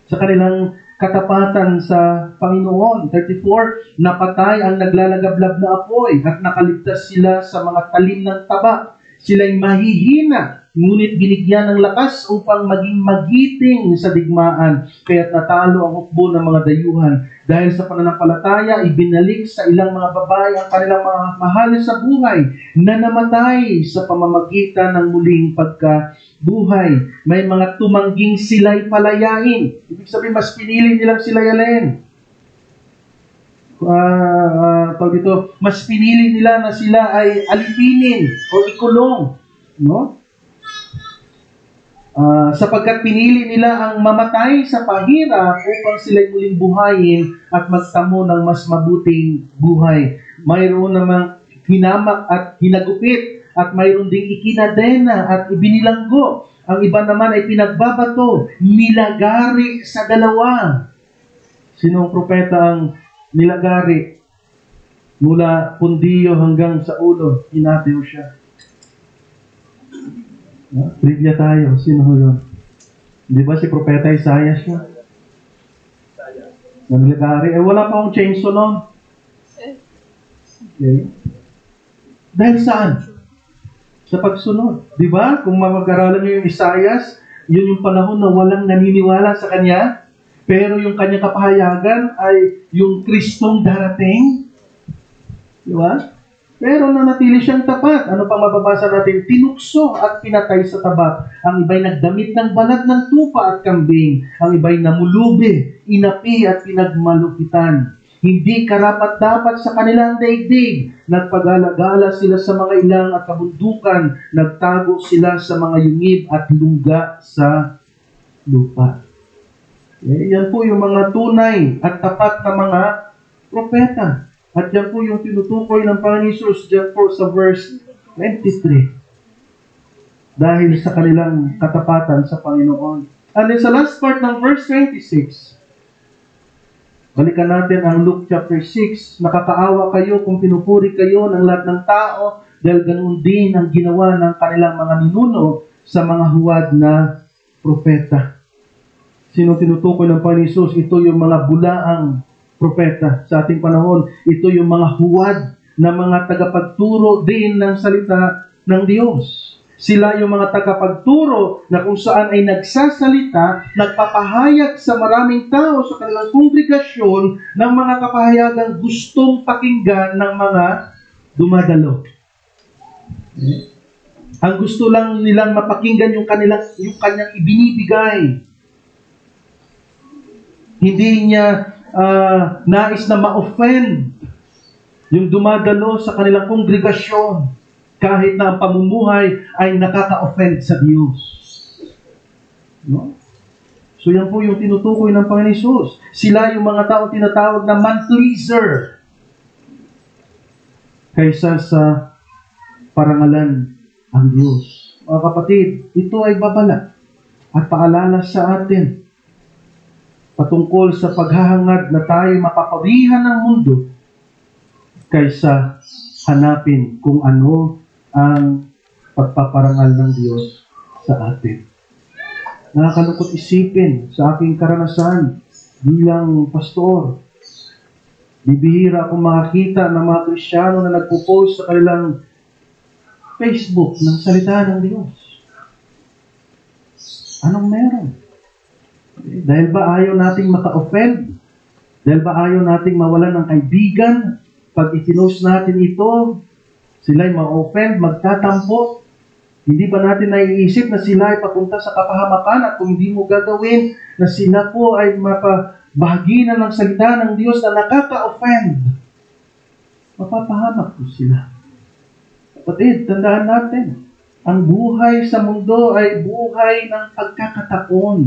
sa kanilang katapatan sa Panginoon. 34, napatay ang naglalagablab na apoy at nakaligtas sila sa mga talim ng taba. Sila'y mahihina, ngunit binigyan ng lakas upang maging magiting sa digmaan, kaya't natalo ang hukbo ng mga dayuhan. Dahil sa pananampalataya, ibinalik sa ilang mga babae ang kanilang mga mahal sa buhay na namatay sa pamamagitan ng muling pagkabuhay. May mga tumangging sila'y palayain. Ibig sabihin, mas pinili nilang sila'y alin. Mas pinili nila na sila ay alipinin o ikulong, no? Sapagkat pinili nila ang mamatay sa pahirap upang sila'y muling buhayin at magtamo ng mas mabuting buhay. Mayroon namang hinamak at hinagupit at mayroon ding ikinadena at ibinilanggo. Ang iba naman ay pinagbabato, nilagari sa dalawa. Sinong propeta ang nilagari? Mula pundiyo hanggang sa ulo, hinatiw siya. Trivia tayo. Sino yun? Di ba si Propeta Isaiah siya? Nilagari. Wala pa akong chainsaw noon. Okay. Dahil saan? Sa pagsunod. Di ba? Kung mag-aralan niyo yung Isaiah, yun yung panahon na walang naniniwala sa kanya. Pero yung kanyang kapahayagan ay yung Kristong darating. Di ba? Pero nanatili siyang tapat. Ano pang mababasa natin? Tinukso at pinatay sa tabat. Ang iba'y nagdamit ng balat ng tupa at kambing. Ang iba'y namulubi, inapi at pinagmalupitan. Hindi karapat-dapat sa kanilang daigdig. Nagpagala-gala sila sa mga ilang at kabundukan. Nagtago sila sa mga yungib at lungga sa lupa. Yan po yung mga tunay at tapat na mga propeta. At yan po yung tinutukoy ng Panginoon Jesus dyan po sa verse 23. Dahil sa kanilang katapatan sa Panginoon. And then sa last part ng verse 26, balikan natin ang Luke chapter 6. Nakakaawa kayo kung pinupuri kayo ng lahat ng tao dahil ganoon din ang ginawa ng kanilang mga ninuno sa mga huwad na propeta. Sino tinutukoy ng Panginoon Jesus? Ito yung mga bulaang propeta sa ating panahon. Ito yung mga huwad na mga tagapagturo din ng salita ng Diyos. Sila yung mga tagapagturo na kung saan ay nagsasalita, nagpapahayag sa maraming tao sa kanilang kongregasyon ng mga kapahayagang gustong pakinggan ng mga dumadalo. Ang gusto lang nilang mapakinggan yung kanyang ibinibigay. Hindi niya nais na ma-offend yung dumadalo sa kanilang kongregasyon kahit na ang pamumuhay ay nakaka-offend sa Diyos. No? So yan po yung tinutukoy ng Panginoon Jesus. Sila yung mga tao tinatawag na man-pleaser kaysa sa parangalan ang Diyos. Mga kapatid, ito ay babala at paalala sa atin patungkol sa paghahangad na tayo mapaparihan ng mundo kaysa hanapin kung ano ang pagpaparangal ng Diyos sa atin. Nakakalungkot isipin sa aking karanasan bilang pastor. Bibihira akong makakita ng mga Kristiyano na nagpo-post sa kanilang Facebook ng salita ng Diyos. Anong meron? Dahil ba ayaw nating maka-offend? Dahil ba ayaw nating mawalan ng kaibigan? Pag ipinost natin ito, sila'y ma-offend, magtatampo. Hindi ba natin naiisip na sila ay papunta sa kapahamakan at kung hindi mo gagawin na sila po ay mapabahagi na ng salita ng Diyos na nakaka-offend? Mapapahamak po sila. Kapatid, tandaan natin, ang buhay sa mundo ay buhay ng pagkakataon.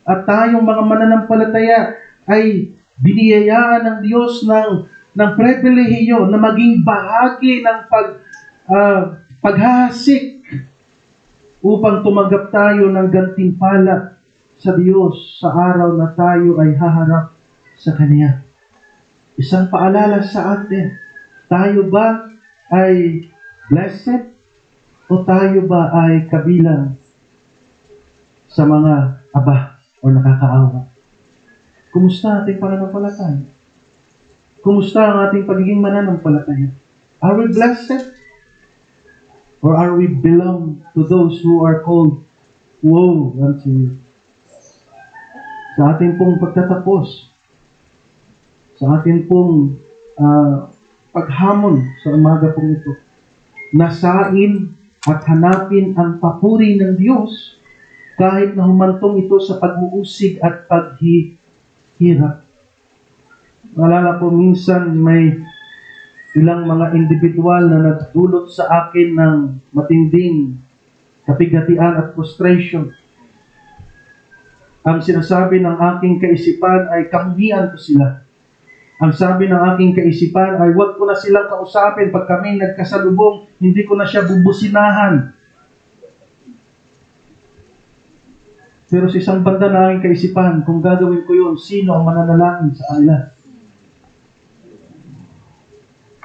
At tayong mga mananampalataya ay biniyayaan ng Diyos ng pribilehiyo na maging bahagi ng paghahasik upang tumanggap tayo ng gantimpala sa Diyos sa araw na tayo ay haharap sa Kanya. Isang paalala sa atin, tayo ba ay blessed o tayo ba ay kabilang sa mga aba o nakakaawa? Kumusta ang ating pananampalataya? Kumusta ang ating pagiging mananampalataya? Are we blessed? Or are we belong to those who are called woe unto you? Sa ating pong pagtatapos, sa ating pong paghamon sa umaga pong ito, nasain at hanapin ang papuri ng Diyos kahit na humantong ito sa pag-uusig at paghihirap. Naalala ko minsan may ilang mga individual na nagdulot sa akin ng matinding kapighatian at frustration. Ang sinasabi ng aking kaisipan ay kamuhian ko sila. Ang sabi ng aking kaisipan ay huwag ko na silang kausapin pag kami nagkasalubong, hindi ko na siya bubusinahan. Pero sa isang banda na aking kaisipan, kung gagawin ko yun, sino ang mananalangin sa kanila?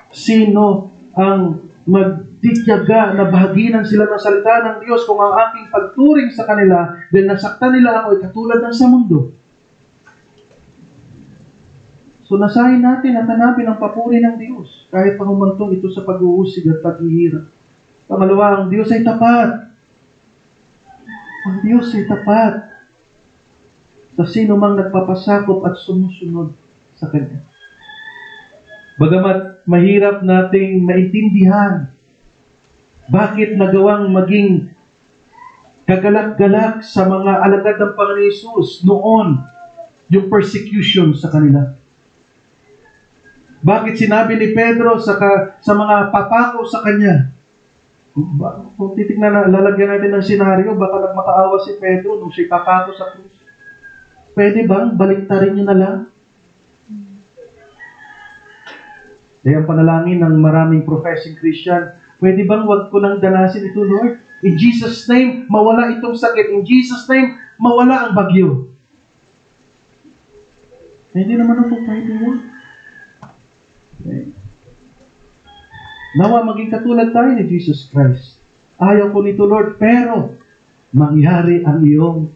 Sino ang magtitiyaga na bahaginan sila ng salita ng Diyos kung ang aking pagturing sa kanila dahil nasaktan nila ako ay katulad ng sa mundo? So nasahin natin at hanapin ang papuri ng Diyos kahit pangumantong ito sa pag-uusig at paghihirap. Pangalawa, ang Diyos ay tapat. Ang Diyos ay tapat sa sino mang nagpapasakop at sumusunod sa Kanya. Bagamat mahirap nating maintindihan bakit nagawang maging kagalak-galak sa mga alagad ng Panginoon Hesus noon yung persecution sa kanila. Bakit sinabi ni Pedro sa mga papako sa kanya? Kung titignan na, lalagyan natin ng senaryo, baka nagmakaawa si Pedro nung siya papako sa krus. Pwede bang baliktarin niyo na lang? Kaya ang panalangin ng maraming professing Christian, pwede bang wag ko nang danasin ito, Lord? In Jesus' name, mawala itong sakit. In Jesus' name, mawala ang bagyo. Hindi naman ito pwede yun. Okay. Nawa maging katulad tayo ni Jesus Christ. Ayaw ko nito, Lord, pero mangyari ang iyong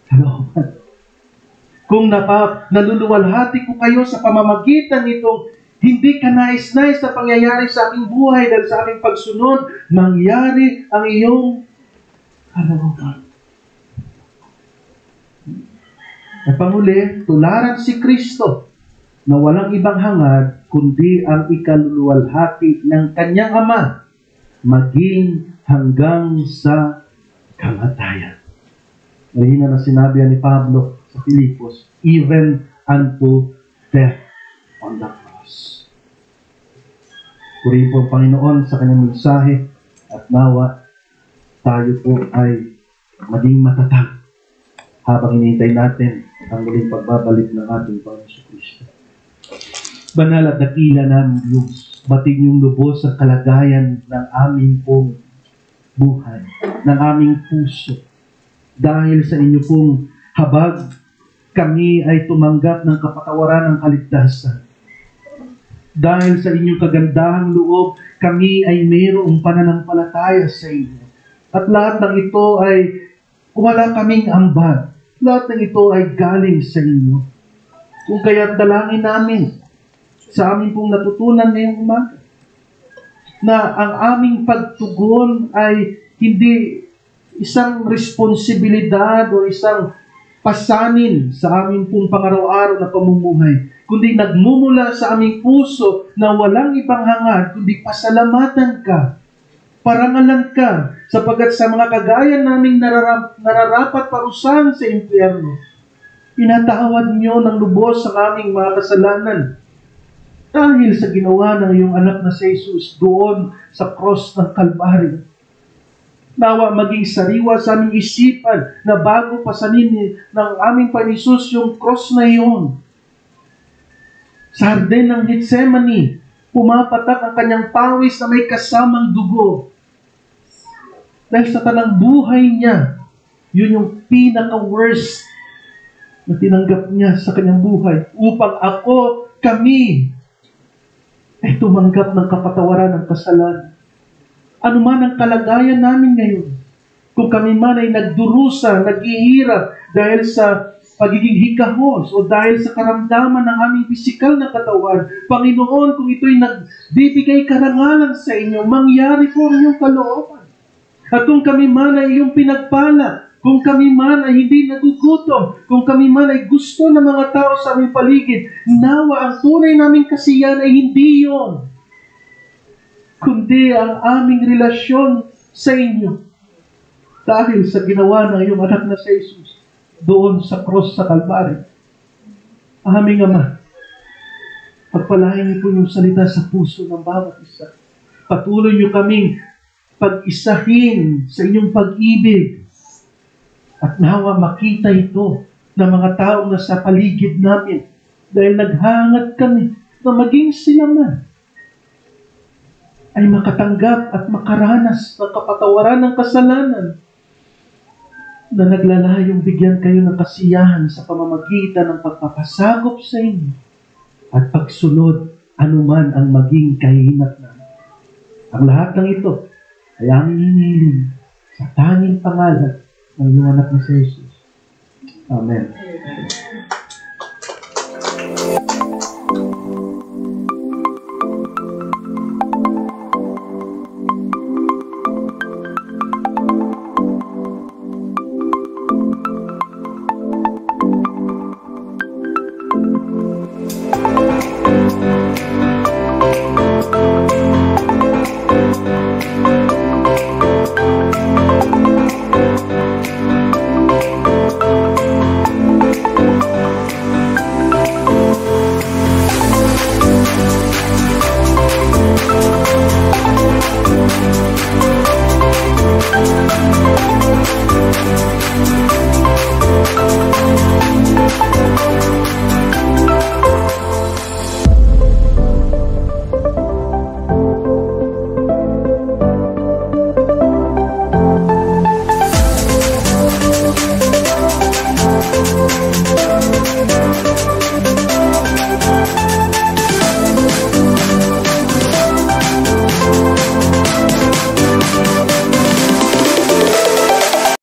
kalooban. Kung naluluwalhati ko kayo sa pamamagitan nitong hindi ka nais-nais na pangyayari sa aking buhay dahil sa aking pagsunod, mangyari ang iyong kalooban. At panghuli, tularan si Kristo na walang ibang hangad kundi ang ikaluluwalhati ng kanyang Ama maging hanggang sa kamatayan. Mahina na sinabi ni Pablo sa Filipos, even unto death on the cross. Purihin po ang Panginoon sa kanyang mensahe at nawa tayo po ay maging matatag habang hinihintay natin ang muling pagbabalik ng ating Panginoon Kristo. Banal at dakila namin Diyos, batig niyong lubos ang kalagayan ng aming pong buhay, ng aming puso. Dahil sa inyo pong habag, kami ay tumanggap ng kapatawaran ng kaligtasan. Dahil sa inyong kagandahang loob, kami ay mayroong pananampalataya sa inyo. At lahat ng ito ay wala kaming ambag. Lahat ng ito ay galing sa inyo. Kung kaya't dalangin namin sa amin pong natutunan ngayong umaga, na ang aming pagtugon ay hindi isang responsibilidad o isang pasanin sa aming pong pangaraw-araw na pamumuhay, kundi nagmumula sa aming puso na walang ibang hangad, kundi pasalamatan ka, parangalan ka, sapagkat sa mga kagaya naming nararapat parusahan sa impyerno, pinatawad niyo ng lubos ang aming mga kasalanan dahil sa ginawa ng iyong anak na si Jesus doon sa cross ng Kalbaryo. Nawa maging sariwa sa aming isipan na bago pasanin ng aming Panginoon yung cross na iyon. Sa harden ng Getsemani, pumapatak ang kanyang pawis na may kasamang dugo. Dahil sa tanang buhay niya, yun yung pinaka-worst na tinanggap niya sa kanyang buhay upang kami, ay tumanggap ng kapatawaran ng kasalanan. Ano man ang kalagayan namin ngayon, kung kami man ay nagdurusa, naghihirap dahil sa pagiging hikahos o dahil sa karamdaman ng aming pisikal na katawan, Panginoon, kung ito'y nagbibigay karangalan sa inyo, mangyari po ang iyong kalooban. At kung kami man ay iyong pinagpala, kung kami man ay hindi nagugutom, kung kami man ay gusto ng mga tao sa aming paligid, nawa ang tunay naming kasiyahan ay hindi yon, kundi ang aming relasyon sa inyo. Dahil sa ginawa ng iyong anak na si Jesus doon sa cross sa Kalbaryo. Aming Ama, pagpalain niyo po yung salita sa puso ng bawat isa. Patuloy niyo kaming pag-isahin sa inyong pag-ibig. At nawa makita ito ng mga taong nasa paligid namin dahil naghangad kami na maging sila man ay makatanggap at makaranas ng kapatawaran ng kasalanan na naglalayong bigyan kayo ng kasiyahan sa pamamagitan ng pagpapasakop sa inyo at pagsunod anuman ang maging kahinatnan. Ang lahat ng ito ay aming hinihiling sa tanging pangalan ng iyong anak ni Jesus. Amen.